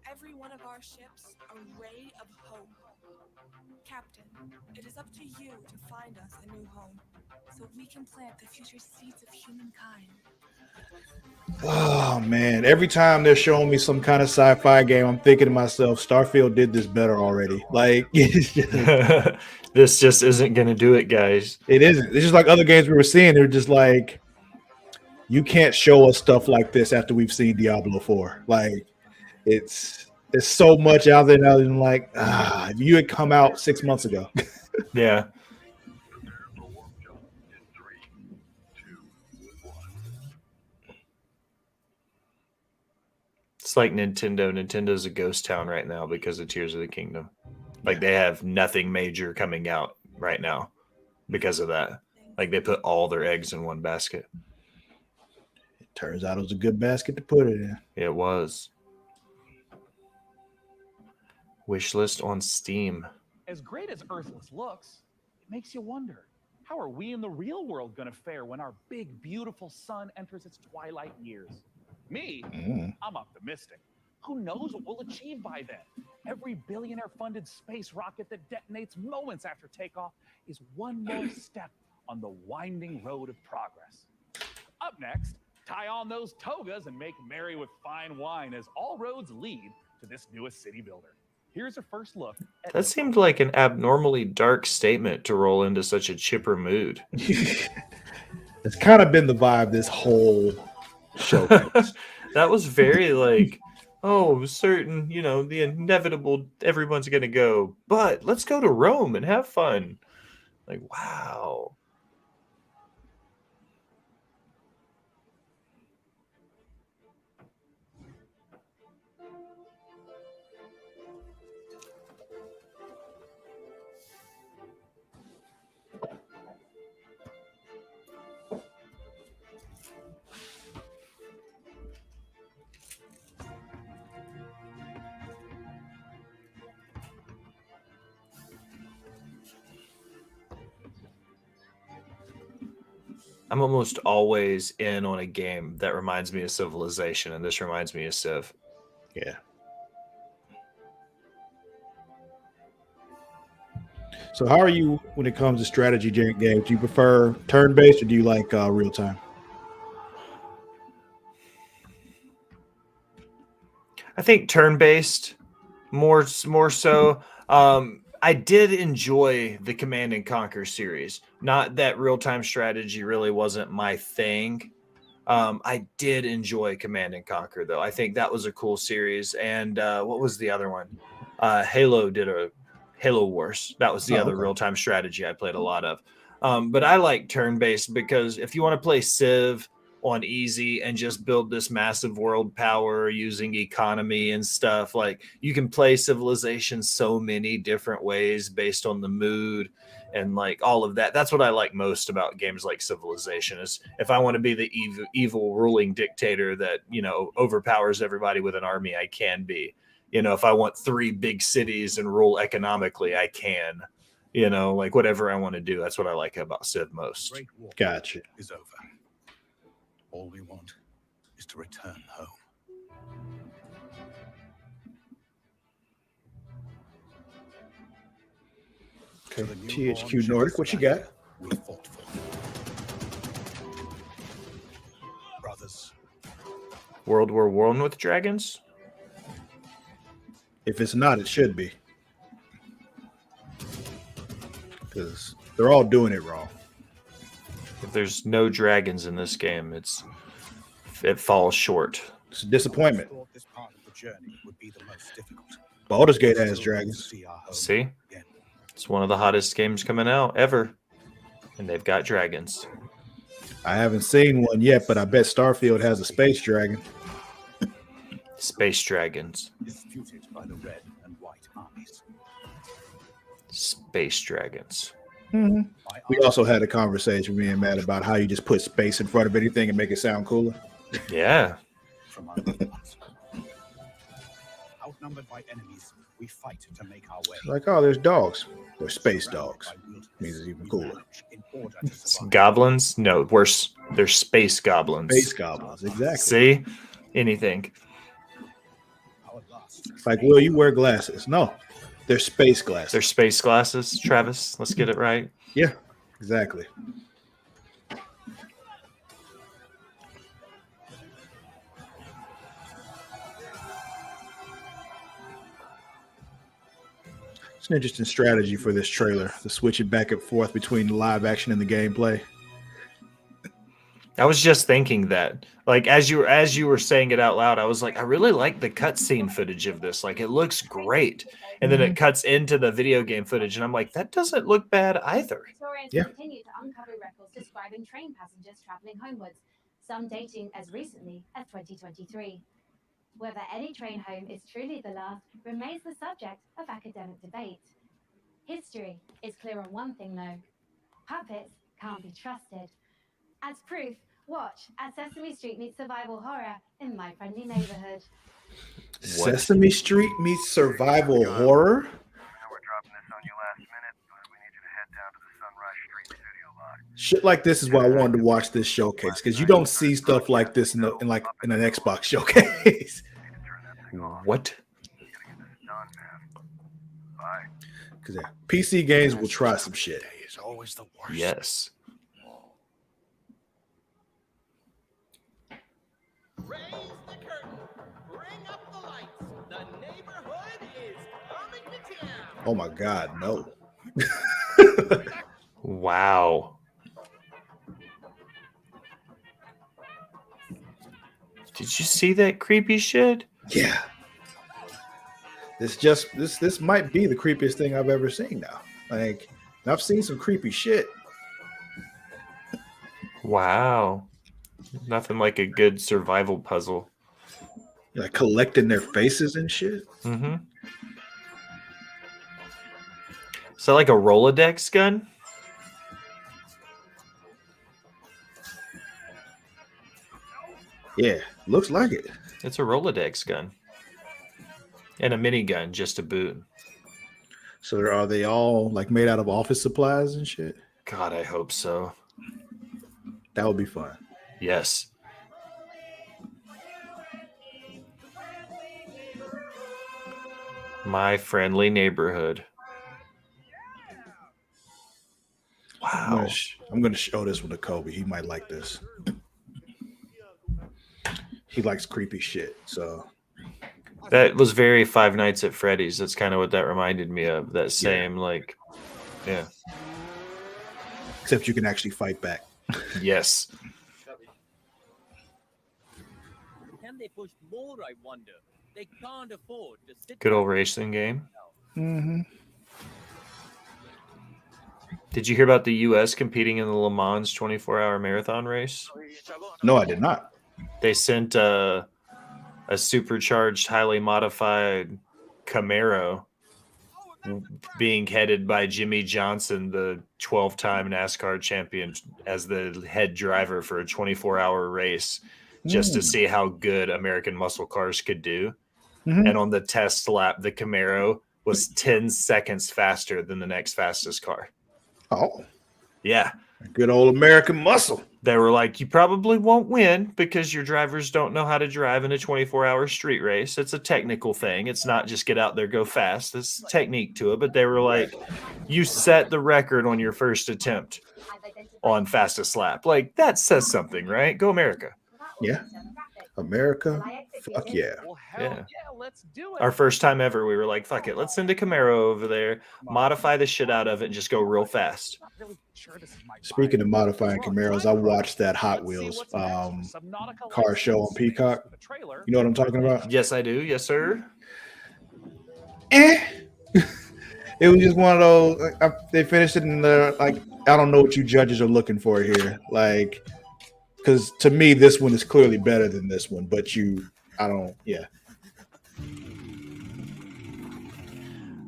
Every one of our ships a ray of hope. Captain, it is up to you to find us a new home, so we can plant the future seeds of humankind. Oh man! Every time they're showing me some kind of sci-fi game, I'm thinking to myself, Starfield did this better already. Like, this just isn't going to do it, guys. It isn't. It's just like other games we were seeing. They're just like, you can't show us stuff like this after we've seen Diablo 4. Like, it's so much out there now. And like, if you had come out 6 months ago. Yeah. It's like Nintendo. Nintendo's a ghost town right now because of Tears of the Kingdom. Like they have nothing major coming out right now because of that. Like they put all their eggs in one basket. It turns out it was a good basket to put it in. It was. Wishlist on Steam. As great as Earthless looks, it makes you wonder, how are we in the real world going to fare when our big, beautiful sun enters its twilight years? Me, I'm optimistic. Who knows what we'll achieve by then? Every billionaire-funded space rocket that detonates moments after takeoff is one more step on the winding road of progress. Up next, tie on those togas and make merry with fine wine as all roads lead to this newest city builder. Here's a first look at That seemed like an abnormally dark statement to roll into such a chipper mood. It's kind of been the vibe this whole show. That was very like oh, certain, the inevitable, everyone's going to go, but let's go to Rome and have fun. Like, wow. I'm almost always in on a game that reminds me of Civilization, and this reminds me of Civ. Yeah. So how are you when it comes to strategy games? Do you prefer turn-based or do you like real-time? I think turn-based more so. I did enjoy the Command and Conquer series. Not that real-time strategy really wasn't my thing. I did enjoy Command and Conquer, though. I think that was a cool series. And what was the other one? Halo did a Halo Wars. That was the other real-time strategy I played a lot of. But I like turn-based because if you want to play Civ on easy and just build this massive world power using economy and stuff, like you can play Civilization so many different ways based on the mood and like all of that. That's what I like most about games like Civilization is if I want to be the evil ruling dictator that, overpowers everybody with an army, I can be. If I want 3 big cities and rule economically, I can. Like whatever I want to do. That's what I like about Civ most. Gotcha. Is over. All we want is to return home. Okay, THQ Nordic, what you got? We fought for. Brothers. World War I with dragons? If it's not, it should be. Because they're all doing it wrong. If there's no dragons in this game, it falls short. It's a disappointment. Baldur's Gate has dragons. See? It's one of the hottest games coming out ever. And they've got dragons. I haven't seen one yet, but I bet Starfield has a space dragon. Space dragons. Disputed by the red and white armies. Space dragons. Mm-hmm. We also had a conversation, me and Matt, about how you just put space in front of anything and make it sound cooler. Yeah. From our outnumbered by enemies, we fight to make our way. Like, oh, there's dogs. They're space dogs. Means it's even cooler. Goblins? No, worse. They're space goblins. Space goblins, exactly. See? Anything. It's like, well, you wear glasses. No, they're space glasses. They're space glasses, Travis. Let's get it right. Yeah, exactly. It's an interesting strategy for this trailer to switch it back and forth between the live action and the gameplay. I was just thinking that, like, as you were saying it out loud, I was like, I really like the cutscene footage of this. Like, it looks great, and then it cuts into the video game footage, and I'm like, that doesn't look bad either. Historians continue to uncover records describing train passengers traveling homewards, some dating as recently as 2023. Whether any train home is truly the last remains the subject of academic debate. History is clear on one thing, though: puppets can't be trusted. As proof, watch as Sesame Street meets survival horror in My Friendly Neighborhood. Sesame Street meets survival horror? Shit like this is why I wanted to watch this showcase, because you don't see stuff like this in an Xbox showcase. What? Because PC games will try some shit. It's always the worst. Yes. Raise the curtain. Bring up the lights. The neighborhood is coming to town. Oh my God, no. Wow. Did you see that creepy shit? Yeah. This might be the creepiest thing I've ever seen now. Like, I've seen some creepy shit. Wow. Nothing like a good survival puzzle. Like collecting their faces and shit. Mm-hmm. Is that like a Rolodex gun? Yeah, looks like it. It's a Rolodex gun. And a minigun just to boot. So are they all like made out of office supplies and shit? God, I hope so. That would be fun. Yes. My friendly neighborhood. Wow. I'm gonna show this one to Kobe. He might like this. He likes creepy shit. So that was very Five Nights at Freddy's. That's kind of what that reminded me of. That same, like, yeah. Except you can actually fight back. Yes. Can they push more, I wonder? They can't afford to sit Good old racing game. Mm-hmm. Did you hear about the U.S. competing in the Le Mans 24-hour marathon race? No, I did not. They sent a supercharged, highly modified Camaro being headed by Jimmy Johnson, the 12-time NASCAR champion, as the head driver for a 24-hour race just to see how good American muscle cars could do. Mm-hmm. And on the test lap, the Camaro was 10 seconds faster than the next fastest car. Oh. Yeah. Good old American muscle. They were like, you probably won't win because your drivers don't know how to drive in a 24-hour street race. It's a technical thing. It's not just get out there, go fast. There's technique to it. But they were like, you set the record on your first attempt on fastest lap. Like, that says something, right? Go America. Yeah. America. Fuck yeah. Yeah. Our first time ever, we were like, fuck it. Let's send a Camaro over there, modify the shit out of it, and just go real fast. Speaking of modifying Camaros, I watched that Hot Wheels car show on Peacock. You know what I'm talking about? Yes, I do. Yes, sir. It was just one of those. They finished it in the like. I don't know what you judges are looking for here. Like, because to me, this one is clearly better than this one. But I don't. Yeah.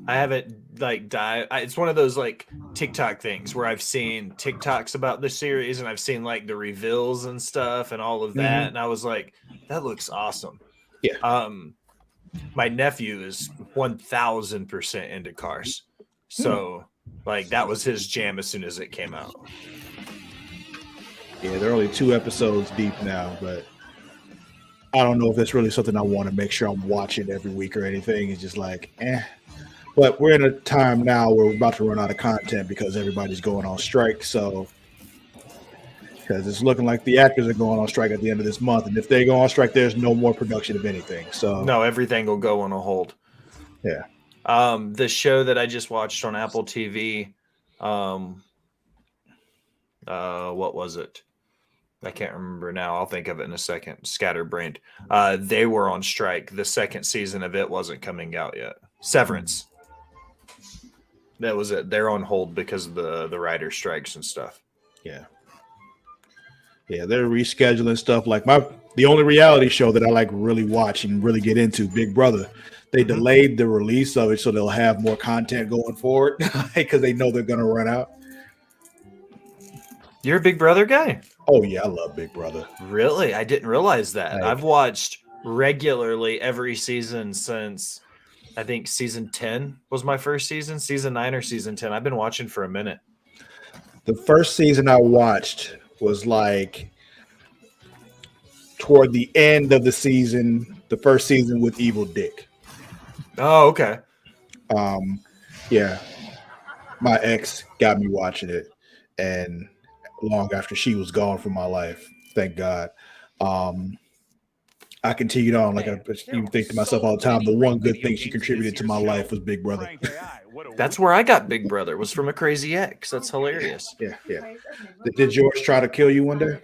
I haven't like dive. It's one of those like TikTok things where I've seen TikToks about the series and I've seen like the reveals and stuff and all of that, Mm-hmm. and I was like, that looks awesome. Yeah. My nephew is 1000% into cars, so like that was his jam as soon as it came out. Yeah, they're only 2 episodes deep now, but I don't know if it's really something I want to make sure I'm watching every week or anything. It's just like, But we're in a time now where we're about to run out of content because everybody's going on strike. So, because it's looking like the actors are going on strike at the end of this month, and if they go on strike, there's no more production of anything. So, No, everything will go on a hold. Yeah. The show that I just watched on Apple TV, what was it? I can't remember now. I'll think of it in a second. Scatterbrained. They were on strike. The second season of it wasn't coming out yet. Severance. That was it. They're on hold because of the writer strikes and stuff. Yeah. Yeah, they're rescheduling stuff. Like the only reality show that I like really watch and really get into, Big Brother. They delayed the release of it so they'll have more content going forward because they know they're going to run out. You're a Big Brother guy? Oh, yeah, I love Big Brother. Really? I didn't realize that. I've watched regularly every season since I think season 10 was my first season, season 9 or season 10. I've been watching for a minute. The first season I watched was like toward the end of the season, the first season with Evil Dick. Oh, okay. Yeah. My ex got me watching it, and long after she was gone from my life, thank God. I continued on. Like I even think to myself all the time, the one good thing she contributed to my life was Big Brother. That's where I got Big Brother, was from a crazy ex. That's hilarious. Yeah. Did yours try to kill you one day?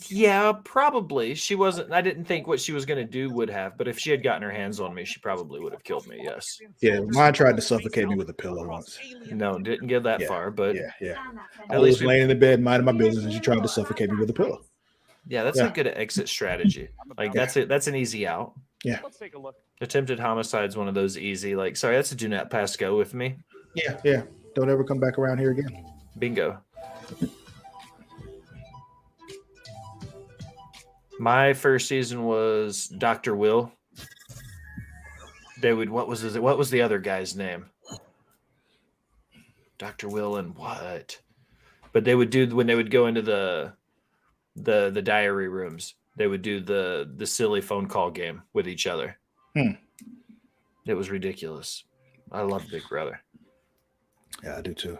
Yeah, probably. She wasn't. I didn't think what she was going to do would have, but if she had gotten her hands on me, she probably would have killed me. Yes. Yeah, mine tried to suffocate me with a pillow once. No, didn't get that far, but Yeah. I at was least we. laying in the bed, minding my business, and she tried to suffocate me with a pillow. Yeah, that's a good exit strategy. Like that's it. That's an easy out. Yeah. Let's take a look. Attempted homicide's one of those easy. Like, sorry, that's a do not pass go with me. Yeah. Don't ever come back around here again. Bingo. My first season was Dr. Will. What was the other guy's name? Dr. Will and what? But they would do when they would go into the diary rooms, they would do the silly phone call game with each other. It was ridiculous. I love Big Brother. Yeah, I do too.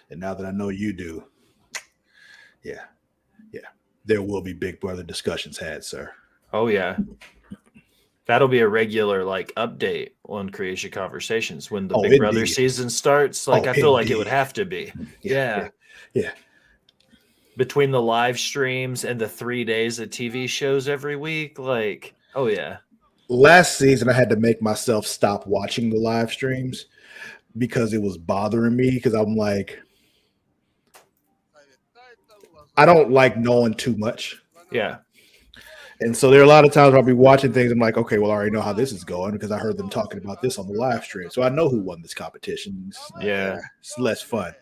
And now that I know you do, yeah. There will be Big Brother discussions had, sir. Oh yeah. That'll be a regular like update on Creation Conversations when the Big Brother season starts. Like I feel like it would have to be. Yeah. Between the live streams and the 3 days of TV shows every week, like, oh yeah. Last season, I had to make myself stop watching the live streams because it was bothering me. Because I'm like, I don't like knowing too much. Yeah. And so there are a lot of times where I'll be watching things. I'm like, okay, well, I already know how this is going because I heard them talking about this on the live stream. So I know who won this competition. It's less fun.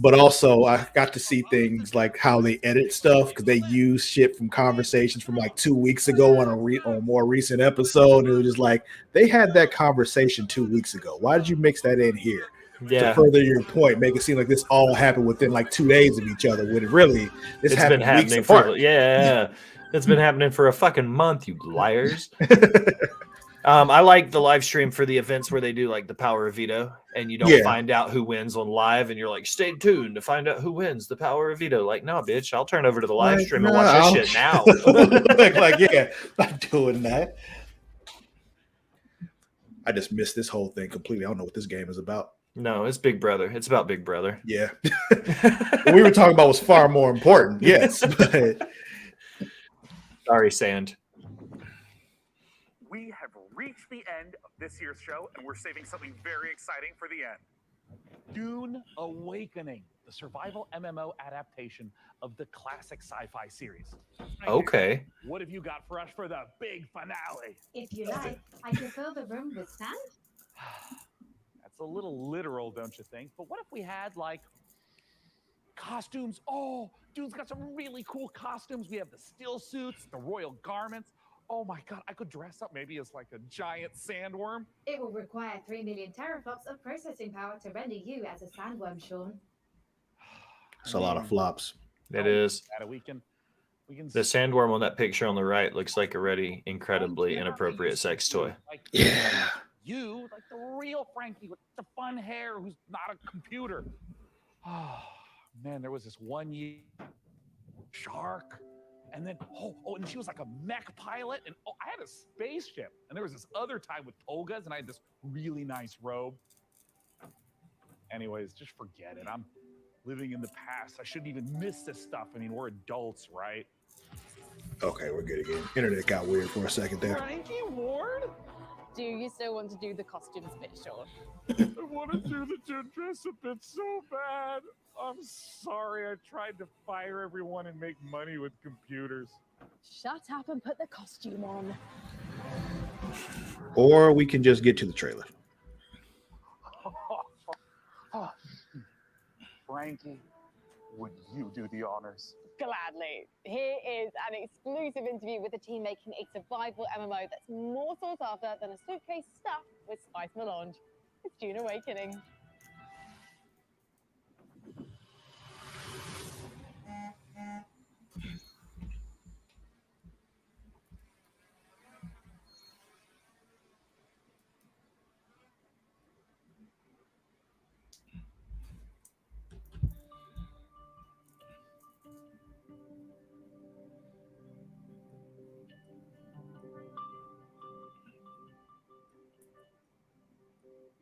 But also I got to see things like how they edit stuff because they use shit from conversations from like 2 weeks ago on a more recent episode. And it was just like, they had that conversation 2 weeks ago. Why did you mix that in here? Yeah. To further your point, make it seem like this all happened within like 2 days of each other, when it really It's been happening for it's been happening for a fucking month, you liars. I like the live stream for the events where they do like the power of veto and you don't find out who wins on live and you're like, stay tuned to find out who wins the power of veto. Like, no, bitch, I'll turn over to the live stream and watch this shit now. Not doing that. I just missed this whole thing completely. I don't know what this game is about. No, it's Big Brother. It's about Big Brother. Yeah. What we were talking about was far more important. Yes. But... Sorry, Sand. We have reached the end of this year's show, and we're saving something very exciting for the end. Dune Awakening, the survival MMO adaptation of the classic sci-fi series. Okay. What have you got for us for the big finale? If you like, I can fill the room with sand. That's a little literal, don't you think? But what if we had, like, costumes? Oh, Dune's got some really cool costumes. We have the still suits, the royal garments. Oh my God, I could dress up maybe as like a giant sandworm. It will require 3 million teraflops of processing power to render you as a sandworm, Sean. It's a lot of flops. It is. We can The sandworm on that picture on the right looks like a really incredibly inappropriate sex toy. Yeah. You, like the real Frankie with the fun hair who's not a computer. Oh, man, there was this one year shark. And then, and she was like a mech pilot. And I had a spaceship. And there was this other time with togas, and I had this really nice robe. Anyways, just forget it. I'm living in the past. I shouldn't even miss this stuff. I mean, we're adults, right? Okay, we're good again. Internet got weird for a second there. Frankie Ward? Do you still want to do the costumes bit, Sean? I want to do the dress up bit so bad. I'm sorry. I tried to fire everyone and make money with computers. Shut up and put the costume on. Or we can just get to the trailer. Frankie, would you do the honors? Gladly. Here is an exclusive interview with the team making a survival MMO that's more sought after than a suitcase stuffed with spice melange. It's Dune Awakening.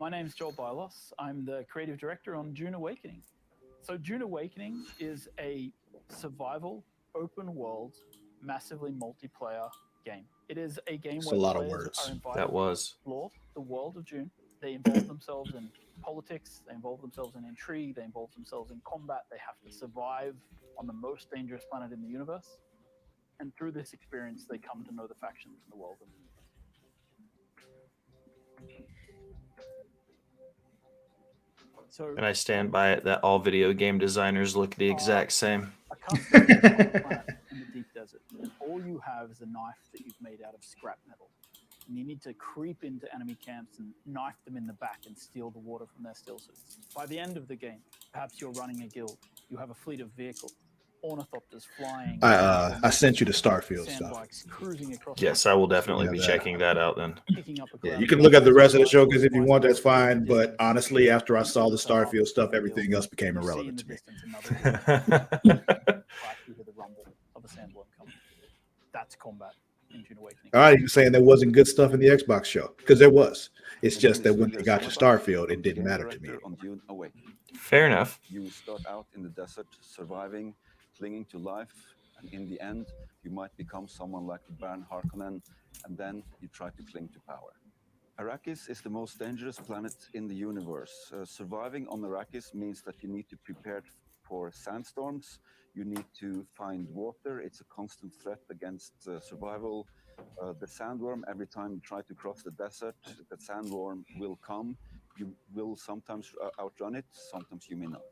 My name's Joel Bylos. I'm the creative director on Dune Awakening. So Dune Awakening is a survival, open world, massively multiplayer game. It is a game It's where a lot of players words. are invited That was. to explore the world of Dune. They involve themselves in politics, they involve themselves in intrigue, they involve themselves in combat. They have to survive on the most dangerous planet in the universe. And through this experience, they come to know the factions in the world of the universe. So, And I stand by it that all video game designers look the exact same. a custom is on a planet in the deep desert, and all you have is a knife that you've made out of scrap metal. And you need to creep into enemy camps and knife them in the back and steal the water from their still suits. By the end of the game, perhaps you're running a guild. You have a fleet of vehicles, ornithopters flying. I sent you the Starfield sand stuff. bikes cruising across. Yes, I will definitely be that. checking that out then. Yeah, you can look at the rest of the showcase if you want. That's fine. But honestly, after I saw the Starfield stuff, everything else became irrelevant to me. The rumble of a sandworm coming. That's combat in Dune Awakening. All right, you're saying there wasn't good stuff in the Xbox show because there was. It's just that when they got to Starfield, it didn't matter to me. On Dune Awakening. Fair enough. You start out in the desert, surviving, clinging to life, and in the end, you might become someone like Baron Harkonnen, and then you try to cling to power. Arrakis is the most dangerous planet in the universe. Surviving on Arrakis means that you need to prepare for sandstorms. You need to find water. It's a constant threat against survival. The sandworm, every time you try to cross the desert, the sandworm will come. You will sometimes outrun it, sometimes you may not.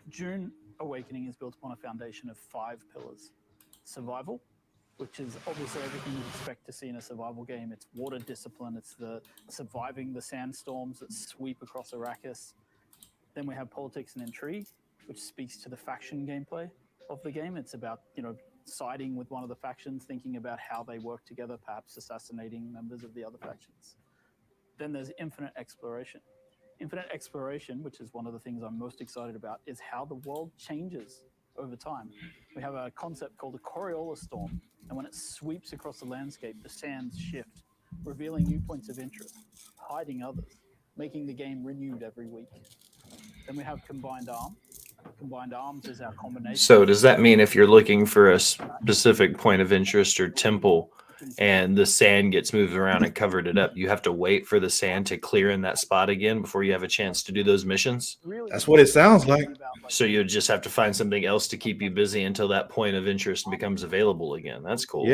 Dune Awakening is built upon a foundation of 5 pillars. Survival, which is obviously everything you'd expect to see in a survival game. It's water discipline, it's the surviving the sandstorms that sweep across Arrakis. Then we have politics and intrigue, which speaks to the faction gameplay of the game. It's about, siding with one of the factions, thinking about how they work together, perhaps assassinating members of the other factions. Then there's infinite exploration. Infinite exploration, which is one of the things I'm most excited about, is how the world changes over time. We have a concept called a Coriolis storm, and when it sweeps across the landscape, the sands shift, revealing new points of interest, hiding others, making the game renewed every week. Then we have Combined Arms. Combined Arms is our combination. So does that mean if you're looking for a specific point of interest or temple and the sand gets moved around and covered it up, you have to wait for the sand to clear in that spot again before you have a chance to do those missions? That's what it sounds like. So you just have to find something else to keep you busy until that point of interest becomes available again. That's cool.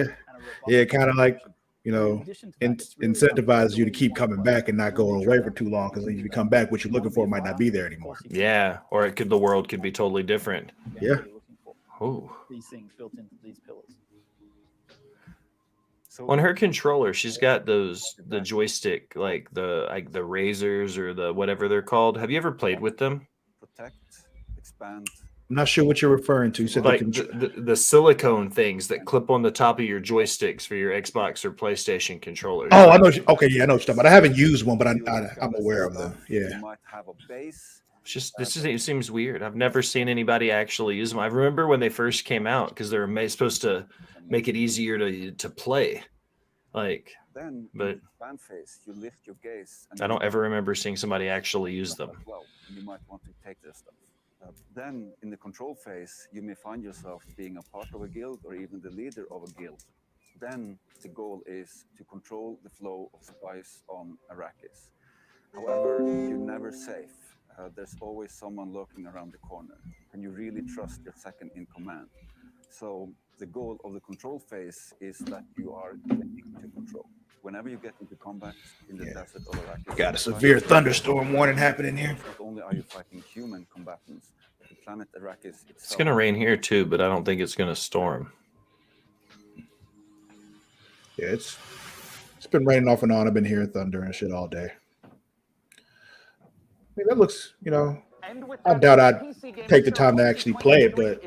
Yeah, kind of like, incentivizes you to keep coming back and not going away for too long, because if you come back, what you're looking for might not be there anymore. Yeah, or the world could be totally different. Yeah. Oh. These things built into these pillars. On her controller, she's got the joystick, like the razors or the whatever they're called. Have you ever played with them? Protect, expand. I'm not sure what you're referring to. You said like the silicone things that clip on the top of your joysticks for your Xbox or PlayStation controllers. Oh, I know. Okay, yeah, I know what you're talking about. I haven't used one, but I'm aware of them. Yeah. You might have a base. It seems weird. I've never seen anybody actually use them. I remember when they first came out because they're supposed to make it easier to play. Then but fan face, you lift your gaze. I don't ever remember seeing somebody actually use them. Well, you might want to take this stuff. Then in the control phase, you may find yourself being a part of a guild or even the leader of a guild. Then the goal is to control the flow of spies on Arrakis. However, you're never safe. There's always someone lurking around the corner, and you really trust your second in command. So the goal of the control phase is that you are getting to control. Whenever you get into combat in the desert of Arrakis, Got a severe thunderstorm warning happening here. not only are you fighting human combatants, but the planet Arrakis itself. It's gonna rain here too, but I don't think it's gonna storm. Yeah, it's been raining off and on. I've been hearing thunder and shit all day. I mean, that looks, I doubt I'd take the time to actually play it, but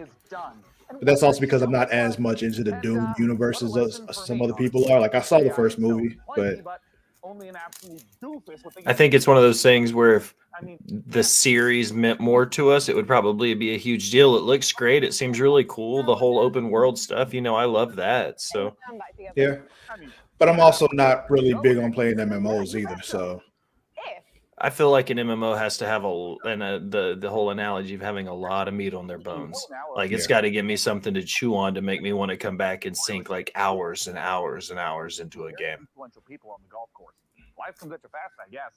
that's also because I'm not as much into the Doom universe as some other people are. Like, I saw the first movie, but I think it's one of those things where if the series meant more to us, it would probably be a huge deal. It looks great. It seems really cool. The whole open world stuff, I love that. So yeah. But I'm also not really big on playing MMOs either. So I feel like an MMO has to have the whole analogy of having a lot of meat on their bones. Like it's Yeah. got to give me something to chew on to make me want to come back and sink like hours and hours and hours into a game. Influential people on the golf course. Life comes at you fast, I guess.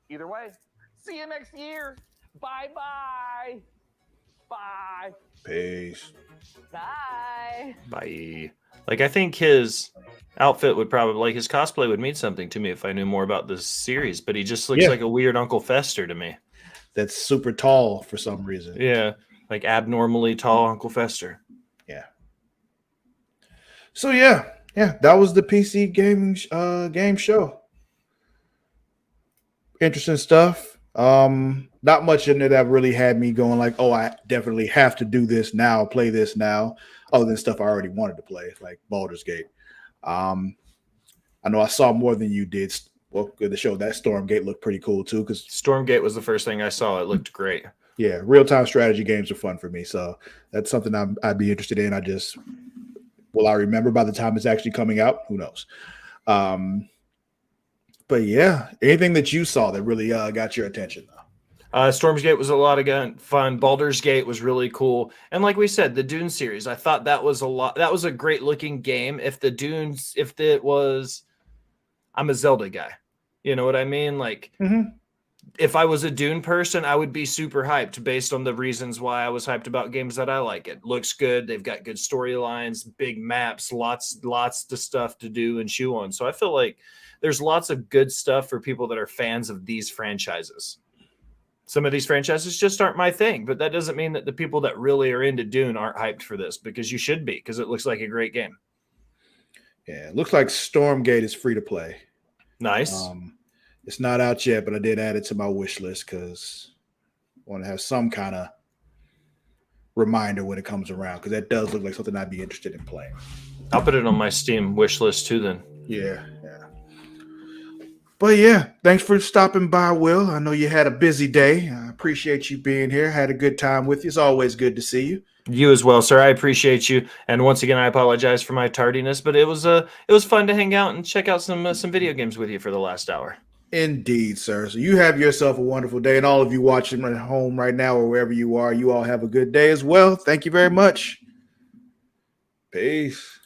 Either way, see you next year. Bye-bye. Bye. Peace. Bye. Bye. Like I think his outfit would probably like his cosplay would mean something to me if I knew more about this series, but he just looks like a weird Uncle Fester to me. That's super tall for some reason. Yeah, like abnormally tall Uncle Fester. Yeah. So yeah, that was the PC gaming game show. Interesting stuff. Not much in it that really had me going like, oh, I definitely have to do this now, play this now, other than stuff I already wanted to play, like Baldur's Gate. I know I saw more than you did. Well, good to show that Stormgate looked pretty cool too. Because Stormgate was the first thing I saw. It looked great. Yeah, real-time strategy games are fun for me, so that's something I'd be interested in. Will I remember by the time it's actually coming out? Who knows? But yeah, anything that you saw that really got your attention? Stormgate was a lot of fun. Baldur's Gate was really cool, and like we said, the Dune series. I thought that was That was a great looking game. I'm a Zelda guy. You know what I mean? Like, if I was a Dune person, I would be super hyped based on the reasons why I was hyped about games that I like. It looks good. They've got good storylines, big maps, lots of stuff to do and chew on. So I feel like there's lots of good stuff for people that are fans of these franchises. Some of these franchises just aren't my thing, but that doesn't mean that the people that really are into Dune aren't hyped for this, because you should be, because it looks like a great game. Yeah, it looks like Stormgate is free to play. Nice. It's not out yet, but I did add it to my wish list because I want to have some kind of reminder when it comes around, because that does look like something I'd be interested in playing. I'll put it on my Steam wish list too then. Yeah. But yeah, thanks for stopping by, Will. I know you had a busy day. I appreciate you being here. Had a good time with you. It's always good to see you. You as well, sir. I appreciate you. And once again, I apologize for my tardiness, but it was fun to hang out and check out some video games with you for the last hour. Indeed, sir. So you have yourself a wonderful day, and all of you watching at home right now or wherever you are, you all have a good day as well. Thank you very much. Peace.